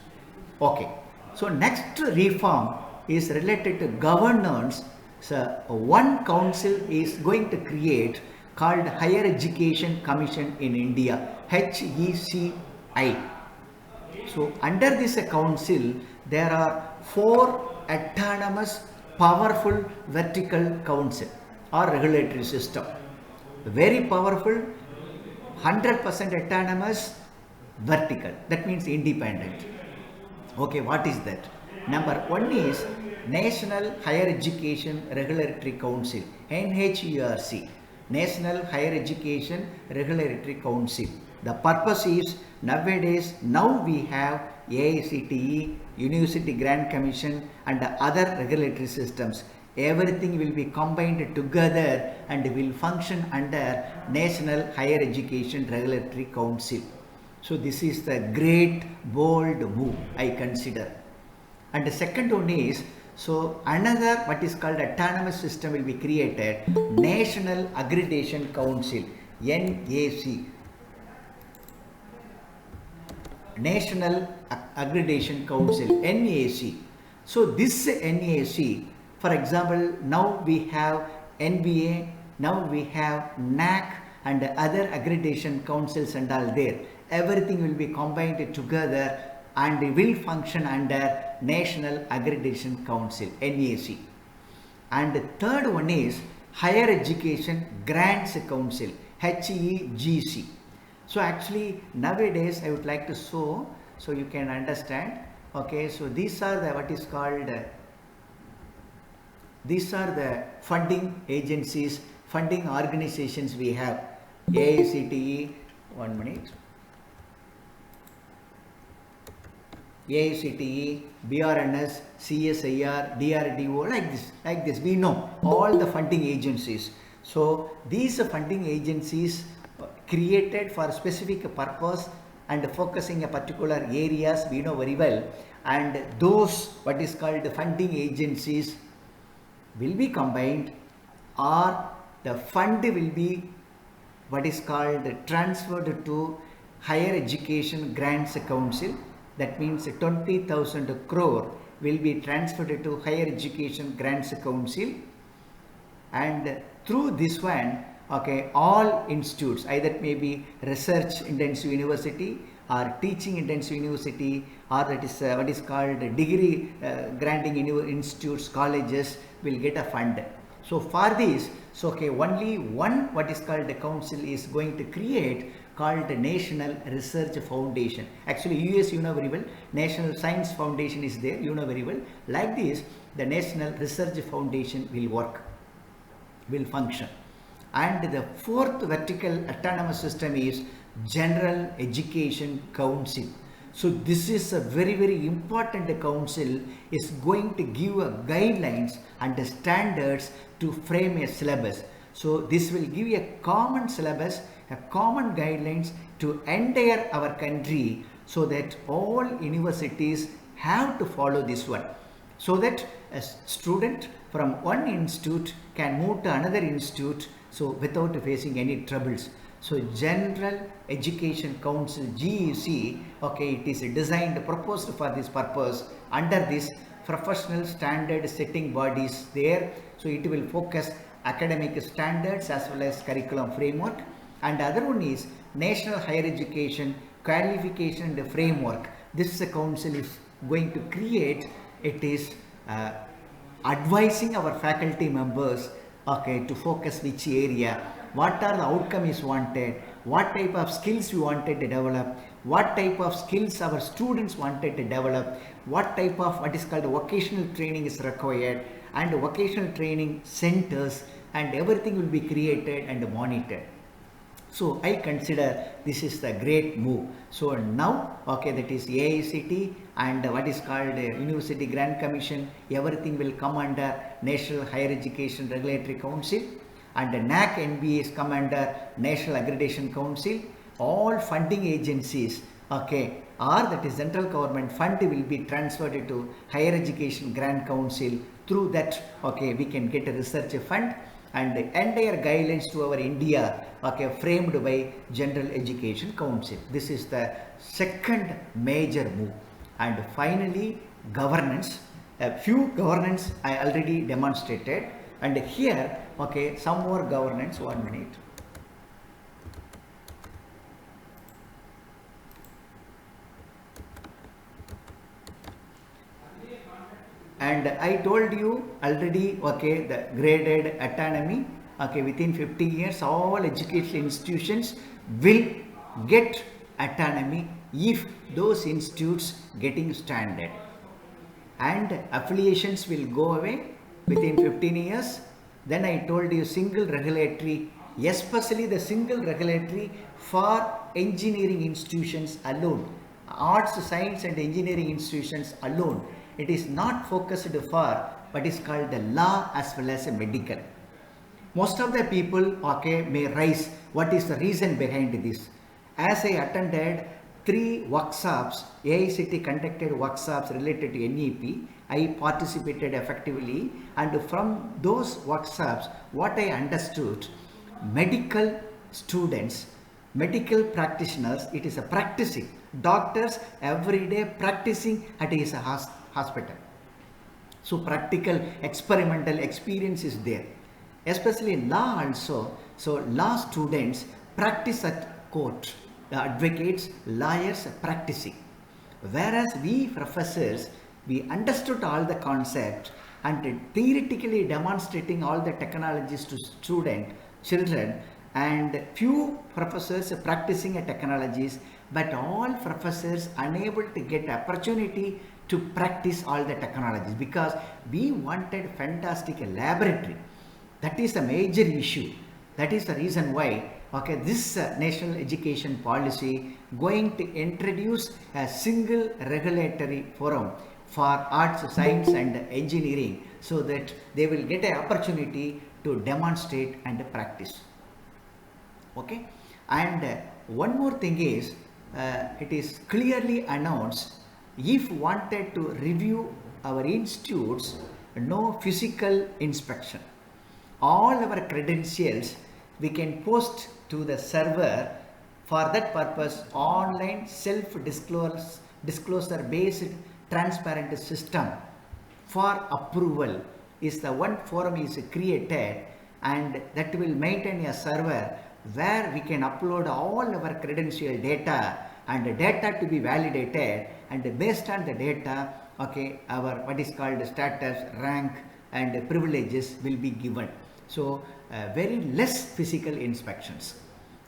Okay, so next reform is related to governance. So one council is going to create called Higher Education Commission in India, HECI. So under this council, there are 4 autonomous, powerful vertical council or regulatory system. Very powerful, 100% autonomous, vertical. That means independent. Okay, what is that? Number 1 is National Higher Education Regulatory Council, NHERC. National Higher Education Regulatory Council. The purpose is now we have AICTE, University Grant Commission and other regulatory systems. Everything will be combined together and will function under National Higher Education Regulatory Council. So this is the great bold move I consider. And the second one is, so another what is called autonomous system will be created, National Accreditation Council, NAC. National Accreditation Council, NAC. So this NAC, for example, now we have NBA, now we have NAC and other accreditation councils and all there. Everything will be combined together and will function under National Accreditation Council, NAC. And the third one is Higher Education Grants Council, HEGC. So actually nowadays I would like to show so you can understand. Okay, so these are the what is called these are the funding agencies, funding organizations we have. AICTE, 1 minute. AICTE, BRNS, CSIR, DRDO, like this. We know all the funding agencies. So these funding agencies created for specific purpose and focusing a particular areas we know very well, and those what is called funding agencies will be combined, or the fund will be what is called transferred to Higher Education Grants Council. That means 20,000 crore will be transferred to Higher Education Grants Council, and through this one, okay, all institutes, either it may be research intensive university or teaching intensive university, or that is what is called degree granting institutes, colleges will get a fund. So for this, so okay, only one what is called the council is going to create, called the National Research Foundation. Actually US you know very well, National Science Foundation is there, you know very well. Like this, the National Research Foundation will work, will function. And the fourth vertical autonomous system is General Education Council. So this is a very important council, is going to give a guidelines and the standards to frame a syllabus. So this will give a common syllabus, a common guidelines to entire our country, so that all universities have to follow this one, so that a student from one institute can move to another institute, so without facing any troubles. So General Education Council, GEC, okay, it is designed, proposed for this purpose. Under this, professional standard setting bodies there, so it will focus academic standards as well as curriculum framework. And other one is National Higher Education Qualification and Framework. This council is going to create, it is advising our faculty members, okay, to focus which area, what are the outcome is wanted, what type of skills we wanted to develop, what type of skills our students wanted to develop, what type of what is called vocational training is required, and vocational training centers, and everything will be created and monitored. So I consider this is the great move. So now, okay, that is AICTE and what is called University Grant Commission, everything will come under National Higher Education Regulatory Council, and NAC NBA is come under National Accreditation Council. All funding agencies, okay, or that is central government fund will be transferred to Higher Education Grant Council. Through that, okay, we can get a research fund, and the entire guidelines to our India, okay, framed by General Education Council. This is the second major move. And finally, governance. A few governance I already demonstrated, and here, okay, some more governance. 1 minute. And I told you already, okay, the graded autonomy, okay, within 50 years all educational institutions will get autonomy if those institutes getting standard, and affiliations will go away within 15 years. Then I told you single regulatory, especially the single regulatory for engineering institutions alone, arts, science and engineering institutions alone. It is not focused for what is called the law as well as a medical. Most of the people, okay, may rise what is the reason behind this. As I attended 3 workshops, AICT conducted workshops related to NEP, I participated effectively, and from those workshops what I understood, medical students, medical practitioners, it is a practicing, doctors every day practicing at his hospital. So practical experimental experience is there, especially in law also. So law students practice at court, the advocates, lawyers practicing, whereas we professors, we understood all the concept and theoretically demonstrating all the technologies to children, and few professors practicing technologies, but all professors unable to get opportunity to practice all the technologies because we wanted fantastic laboratory. That is a major issue. That is the reason why, okay, this national education policy going to introduce a single regulatory forum for arts, science and engineering, so that they will get an opportunity to demonstrate and practice. Okay, and one more thing is, it is clearly announced, if wanted to review our institutes, no physical inspection. All our credentials we can post to the server. For that purpose, online self-disclosure based transparent system for approval is the one forum is created, and that will maintain a server where we can upload all our credential data and data to be validated, and based on the data, okay, our what is called status, rank and privileges will be given. So very less physical inspections.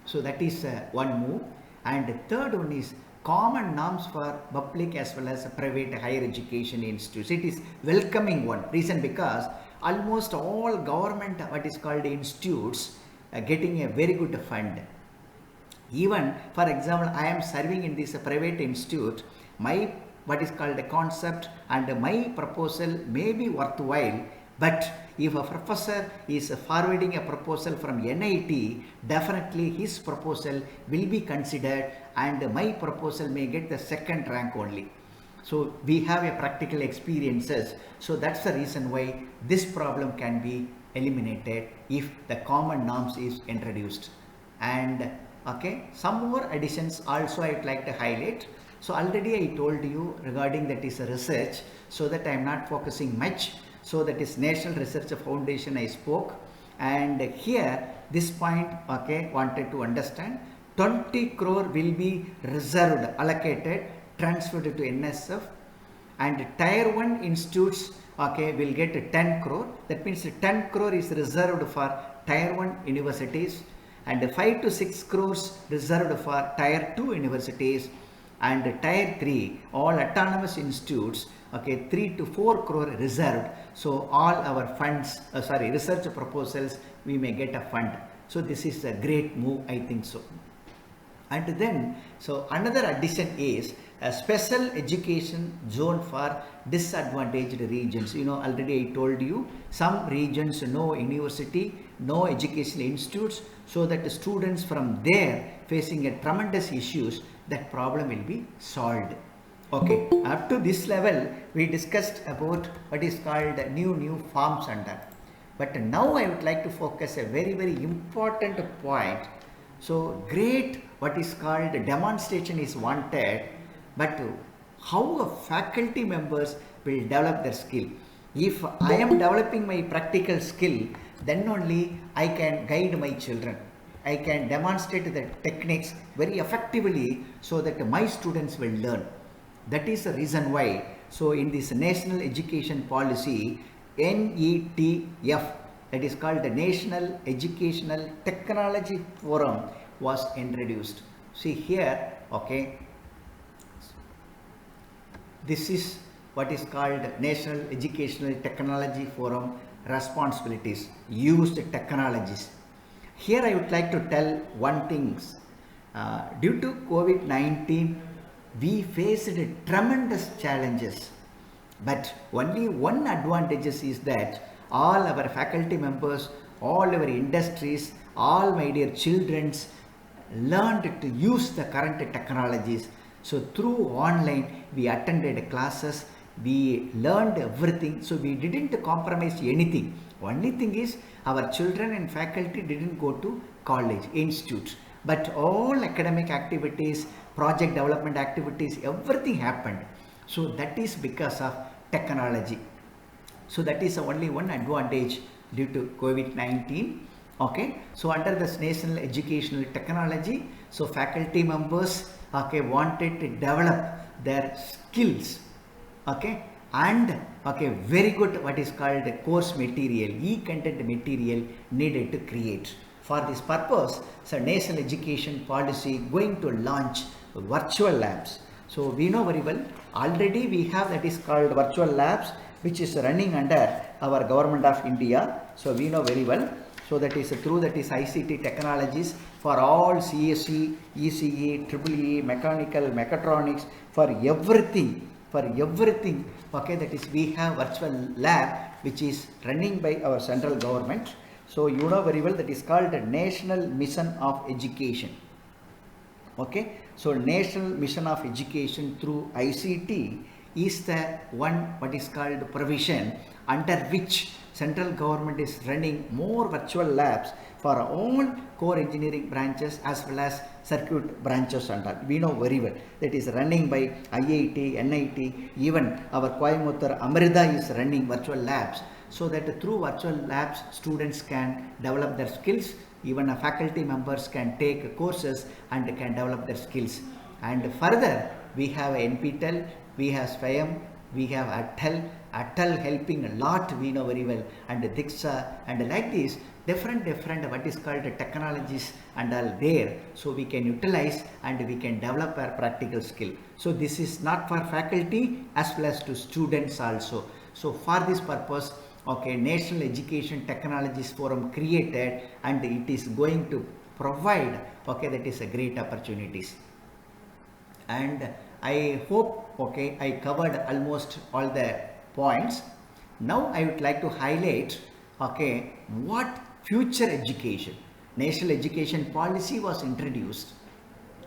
So that is one move. And the third one is common norms for public as well as private higher education institutes. It is welcoming one. Reason because almost all government what is called institutes getting a very good fund. Even for example, I am serving in this private institute, my what is called a concept and my proposal may be worthwhile, but if a professor is forwarding a proposal from NIT, definitely his proposal will be considered and my proposal may get the second rank only. So we have a practical experiences. So that's the reason why this problem can be eliminated if the common norms is introduced. And okay, some more additions also I'd like to highlight. So already I told you regarding that is a research, so that I am not focusing much. So that is National Research Foundation I spoke, and here this point, okay, wanted to understand 20 crore will be reserved, allocated, transferred to NSF, and tier 1 institutes, okay, will get 10 crore. That means 10 crore is reserved for tier 1 universities, and 5 to 6 crores reserved for tier 2 universities, and tier 3 all autonomous institutes, okay, 3 to 4 crore reserved. So all our funds, research proposals, we may get a fund. So this is a great move, I think so. And then, so another addition is a special education zone for disadvantaged regions. You know, already I told you, some regions no university, no educational institutes, so that the students from there facing a tremendous issues, that problem will be solved. Okay, up to this level, we discussed about what is called new forms under. But now I would like to focus a very important point. So great, what is called demonstration is wanted, but how a faculty members will develop their skill. If I am developing my practical skill, then only I can guide my children. I can demonstrate the techniques very effectively so that my students will learn. That is the reason why. So in this National Education Policy, NETF, that is called the National Educational Technology Forum, was introduced. See here, okay, this is what is called National Educational Technology Forum responsibilities, used technologies. Here I would like to tell one thing. Due to COVID-19, we faced tremendous challenges, but only one advantage is that all our faculty members, all our industries, all my dear children learned to use the current technologies. So through online, we attended classes, we learned everything, so we didn't compromise anything. Only thing is, our children and faculty didn't go to college, institutes, but all academic activities, project development activities, everything happened. So that is because of technology. So that is only one advantage due to COVID-19. Okay, so under this National Educational Technology, so faculty members, okay, wanted to develop their skills, okay, and okay, very good what is called course material, e-content material needed to create. For this purpose, so National Education Policy going to launch virtual labs. So we know very well, already we have that is called virtual labs, which is running under our Government of India. So we know very well. So that is through that is ICT technologies for all CSE, ECE, EEE, mechanical, mechatronics, for everything, okay, that is we have virtual lab which is running by our central government. So you know very well that is called National Mission of Education. Okay, so National Mission of Education through ICT is the one what is called provision under which central government is running more virtual labs for all core engineering branches as well as circuit branches and all. We know very well that is running by IIT, NIT, even our Coimbatore Amrita is running virtual labs, so that through virtual labs students can develop their skills, even faculty members can take courses and can develop their skills. And further we have NPTEL, we have SWAYAM, we have Atal helping a lot, we know very well, and Diksha, and like this different what is called technologies and all there, so we can utilize and we can develop our practical skill. So this is not for faculty as well as to students also. So for this purpose, okay, National Education Technologies Forum created, and it is going to provide, okay, that is a great opportunities. And I hope, okay, I covered almost all the points. Now I would like to highlight, okay, what future education, National Education Policy was introduced,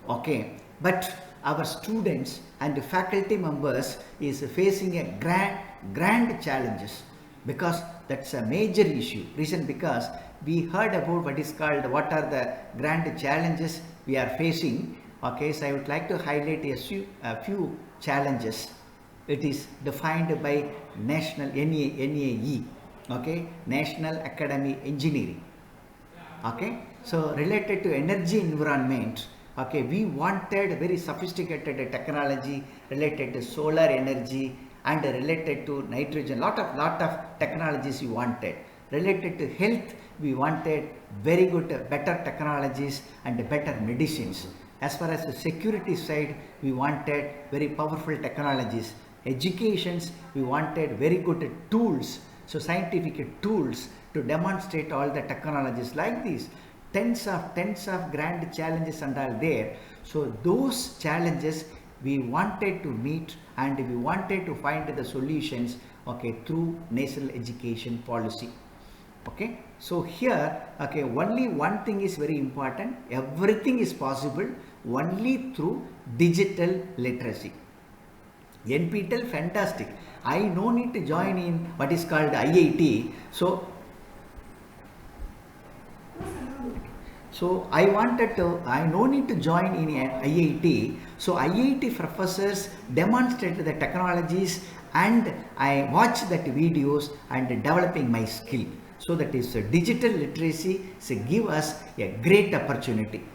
okay, but our students and faculty members is facing a grand challenges, because that's a major issue. Reason because we heard about what is called, what are the grand challenges we are facing. Okay, so I would like to highlight a few challenges. It is defined by National NAE, okay, National Academy Engineering. Okay, so related to energy environment, okay, we wanted very sophisticated technology related to solar energy and related to nitrogen, lot of technologies we wanted. Related to health, we wanted very good, better technologies and better medicines. As far as the security side, we wanted very powerful technologies. Educations, we wanted very good tools, so scientific tools to demonstrate all the technologies. Like these tens of grand challenges and all there. So those challenges we wanted to meet, and we wanted to find the solutions, okay, through National Education Policy. Okay, so here, okay, only one thing is very important. Everything is possible only through digital literacy. NPTEL, fantastic. I no need to join in what is called IIT. So I no need to join in IIT. So IIT professors demonstrate the technologies and I watch that videos and developing my skill. So that is digital literacy give us a great opportunity.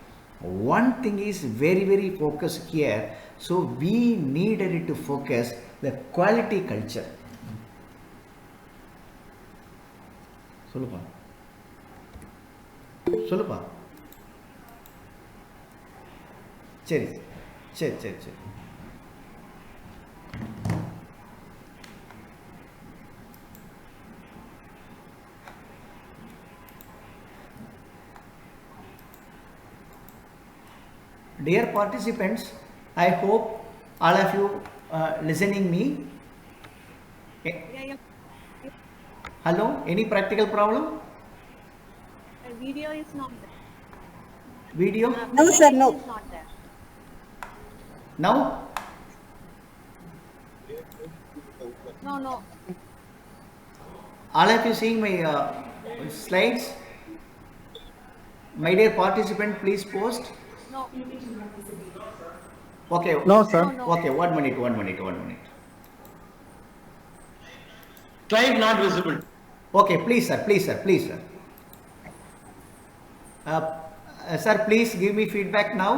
One thing is very, very focused here. So we needed to focus the quality culture. சொல்லுப்பா சரி சரி சரி சரி Dear participants, I hope all of you listening me. Hello, any practical problem? Video is not there. Video? No, sir, no. Is not there. Now? No. All of you seeing my slides? My dear participant, please post. No. Okay. No, sir. No. Okay, one minute. Slide not visible. Okay, please sir. Sir, please give me feedback now.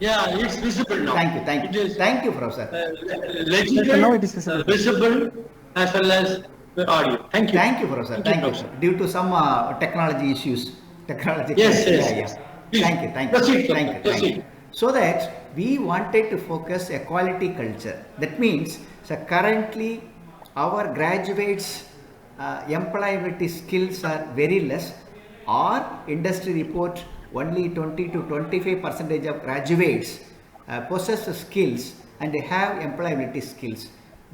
Yeah, it's visible now. Thank It you. is, Thank you, Professor. legible, Now it is visible. visible as well as the audio. Thank you. Thank you, Professor. Thank you. Professor. Due to some technology issues. Yes. Yeah. Please, Thank you. proceed. So that we wanted to focus a quality culture. That means, so currently our graduates employability skills are very less. Our industry report only 20 to 25% of graduates possess the skills and they have employability skills.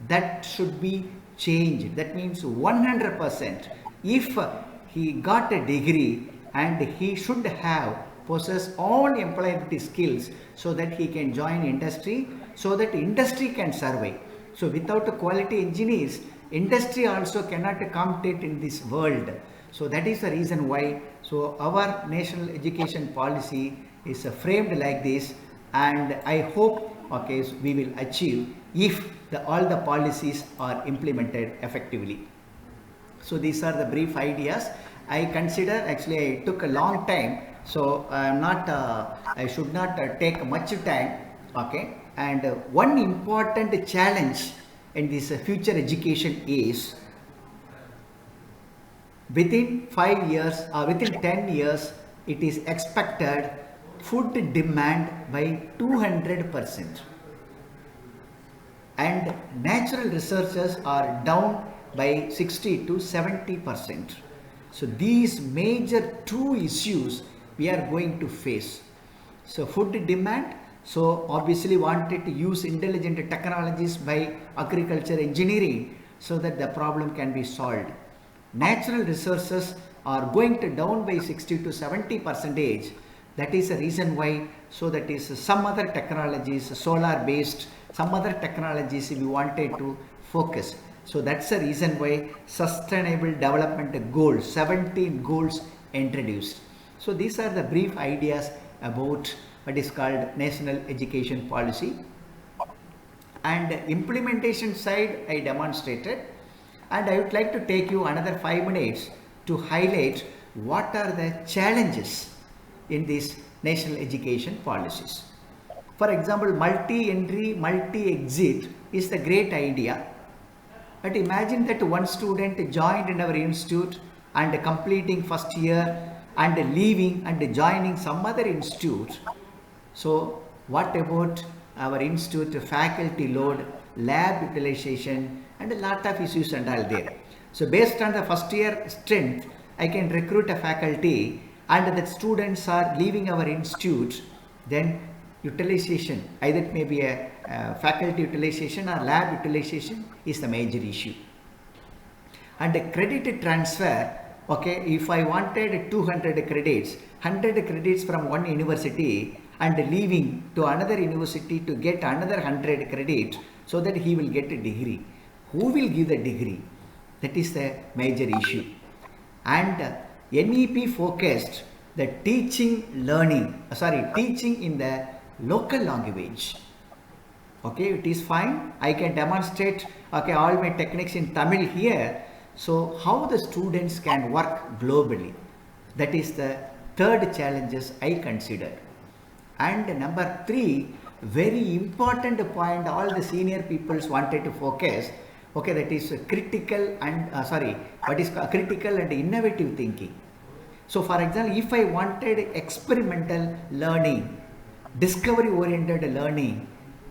That should be changed. That means 100%. If he got a degree and he should have possess all employability skills so that he can join industry, so that industry can survive. So without quality engineers, industry also cannot compete in this world. So that is the reason why. So our national education policy is framed like this, and I hope so we will achieve if all the policies are implemented effectively. So these are the brief ideas. I consider, actually I took a long time, so I should not take much time. And one important challenge in this future education is within 5 years or within 10 years, it is expected food demand by 200%. And natural resources are down by 60 to 70%. So these major two issues we are going to face. So food demand, so obviously wanted to use intelligent technologies by agriculture engineering so that the problem can be solved. Natural resources are going to down by 60 to 70%. That is the reason why. So that is some other technologies, solar based, some other technologies we wanted to focus. So that's the reason why sustainable development goals, 17 goals introduced. So these are the brief ideas about what is called national education policy. And implementation side I demonstrated, and I would like to take you another 5 minutes to highlight what are the challenges in these national education policies. For example, multi-entry, multi-exit is the great idea. But imagine that one student joined in our institute and completing first year and leaving and joining some other institute. So what about our institute faculty load, lab utilization, and a lot of issues and all there. So based on the first year strength, I can recruit a faculty and the students are leaving our institute, then utilization, either it may be a faculty utilization or lab utilization is the major issue. And the credit transfer okay, if I wanted 200 credits, 100 credits from one university and leaving to another university to get another 100 credits so that he will get a degree. Who will give the degree? That is the major issue. And NEP focused the teaching in the local language. Okay, it is fine. I can demonstrate, okay, all my techniques in Tamil here. So how the students can work globally? That is the third challenges I consider. And number 3, very important point all the senior peoples wanted to focus, okay, that is critical and critical and innovative thinking. So for example, if I wanted experimental learning, discovery oriented learning,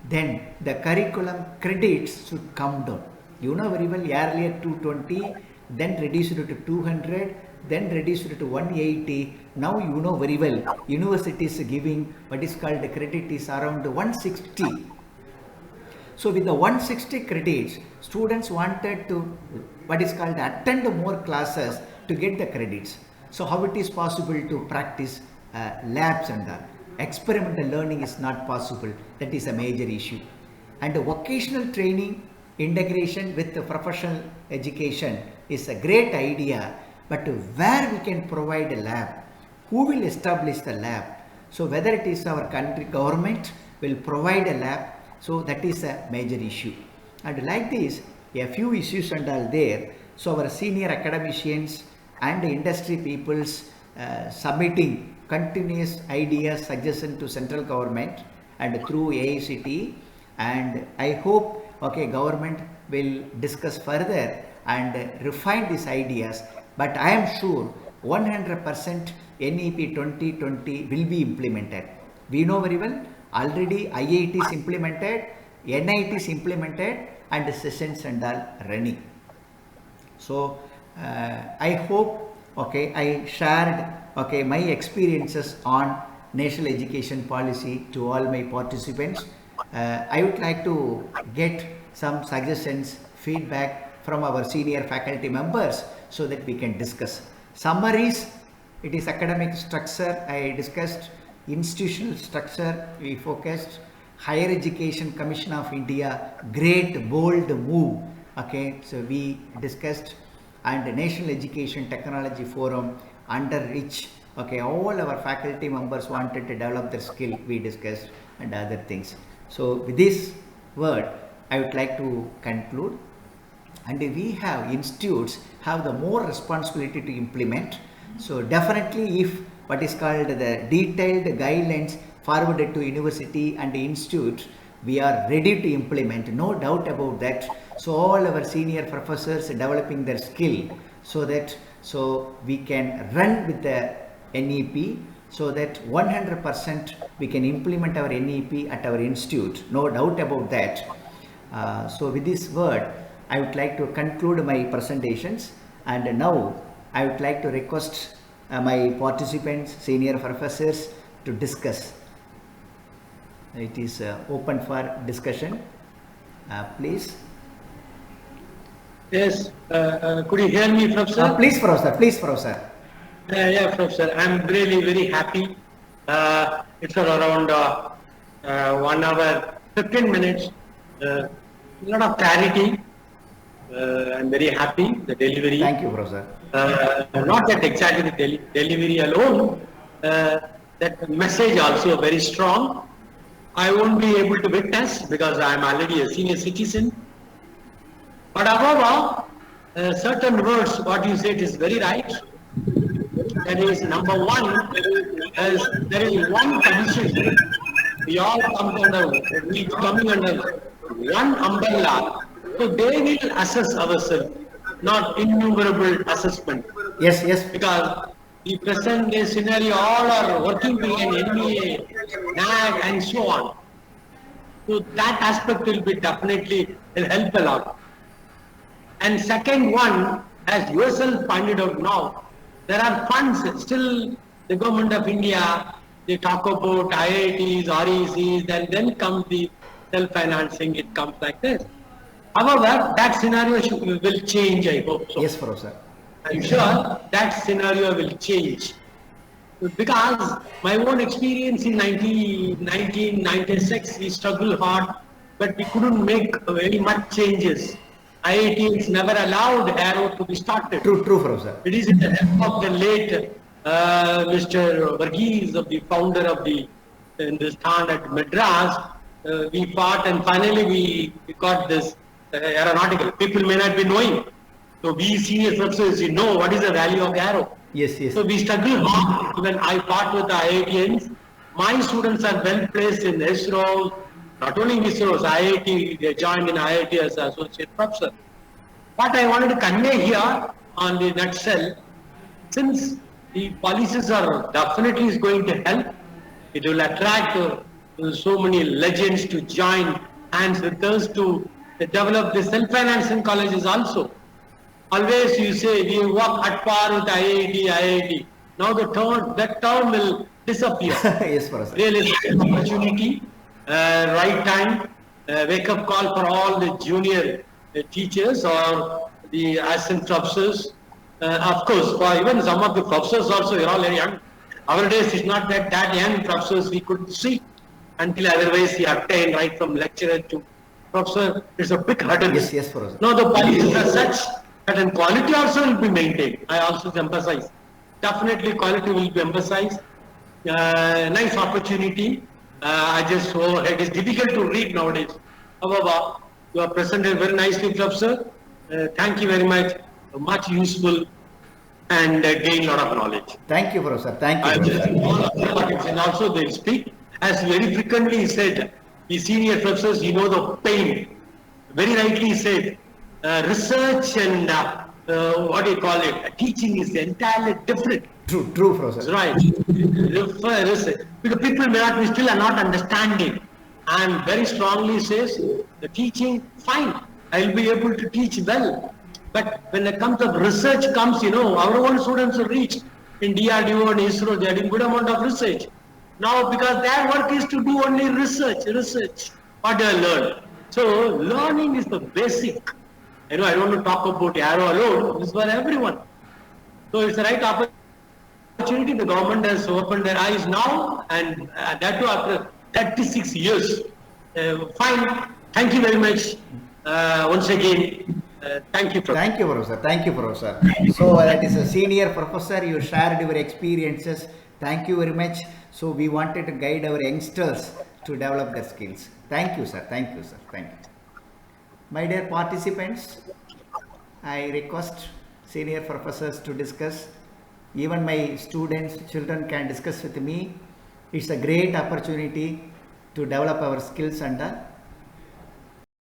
then the curriculum credits should come down. You know very well, earlier 220, then reduced it to 200, then reduced it to 180. Now you know very well, universities giving what is called the credit is around 160. So with the 160 credits, students wanted to what is called attend more classes to get the credits. So how it is possible to practice labs and all? Experimental learning is not possible. That is a major issue. And the vocational training integration with the professional education is a great idea, but where we can provide a lab, who will establish the lab? So whether it is our country government will provide a lab, so that is a major issue. And like this, a few issues and all there. So our senior academicians and industry peoples submitting continuous ideas, suggestions to central government and through AICT, and I hope, okay, government will discuss further and refine these ideas, but I am sure 100% NEP 2020 will be implemented. We know very well, already IIT is implemented, NIT is implemented, and the sessions and all running. So I hope, okay, I shared, okay, my experiences on national education policy to all my participants. I would like to get some suggestions, feedback from our senior faculty members so that we can discuss. Summaries, it is academic structure, I discussed. Institutional structure, we focused. Higher Education Commission of India, great bold move, okay, so we discussed. And the National Education Technology Forum, under which, okay, all our faculty members wanted to develop their skill, we discussed, and other things. So with this word, I would like to conclude. And we have institutes have the more responsibility to implement. So definitely, if what is called the detailed guidelines forwarded to university and institute, we are ready to implement, no doubt about that. So all our senior professors developing their skill so that we can run with the NEP, so that 100% we can implement our NEP at our institute, no doubt about that. So with this word, I would like to conclude my presentations, and now I would like to request my participants, senior professors, to discuss. It is open for discussion. Please. Yes, could you hear me, Professor? Please, Professor. Please, Professor. Yeah, Professor. I'm really very happy. It's around 1 hour, 15 minutes. A lot of clarity. I'm very happy. The delivery. Thank you, Professor. Not that exactly the delivery alone. That message also very strong. I won't be able to witness because I'm already a senior citizen. But above all, certain words, what you said is very right. That is, number one, as there is one commission, we all come coming under one umbrella, so they will assess ourselves, not innumerable assessment. Yes, yes. Because the present day scenario, all are working with an NBA, NAG, and so on. So that aspect will be definitely will help a lot. And second one, as yourself pointed out now, there are funds still. The government of India, they talk about IITs, RECs, and then comes the self-financing. It comes like this. However, that scenario will change. I hope so. Yes, Professor. I'm sure that scenario will change. Because my own experience in 1996, we struggled hard, but we couldn't make very much changes. IITs never allowed Arrow to be started. True, Professor. It is in the help of the late Mr. Varghese, of the founder of the Hindustan at Madras. We fought and finally we got this aeronautical. People may not be knowing. So we senior professors, you know what is the value of Arrow. Yes, yes. So we struggle hard when I fought with the IITians. My students are well placed in ISRO, not only in ISRO, IIT, they joined in IIT as associate professor. What I wanted to convey here on the nutshell, since the policies are definitely is going to help, it will attract so many legends to join hands with us to develop the self-financing colleges also. Always you say we work at par with IIT. Now that term will disappear. Yes, Professor. Really opportunity, right time, wake up call for all the junior teachers or the assistant professors. Of course, for even some of the professors also, they're all very young. Our days is not that young professors we could see until otherwise we obtain right from lecturer to professor. It's a big hurdle. Yes, yes, Professor. Now the policies are such that and quality also will be maintained. I also emphasize. Definitely quality will be emphasized. Nice opportunity. I just it is difficult to read nowadays. However, you are presented very nicely, Professor. Thank you very much. Much useful and gain a lot of knowledge. Thank you, Professor. Thank I you, just Professor. all of and also they speak as very frequently said. The senior professors, you know the pain. Very rightly said. Research and what do you call it? Teaching is entirely different. True, That's Professor. right. Research. Because people may not be still are not understanding. And very strongly says the teaching, fine. I'll be able to teach well. But when it comes of research comes, our own students have reached in DRDO and ISRO, they are doing good amount of research. Now, because their work is to do only research. What do I learn? So, learning is the basic. I don't want to talk about Arrow alone. This is for everyone. So, it's the right opportunity. The government has opened their eyes now, and that too after 36 years. Fine. Thank you very much. Once again, thank you, Professor. Thank you, Professor. Thank you, Professor. So that is a senior professor. You shared your experiences. Thank you very much. So we wanted to guide our youngsters to develop their skills. Thank you, sir. Thank you, sir. Thank you. My dear participants, I request senior professors to discuss. Even my students, children can discuss with me. It's a great opportunity to develop our skills under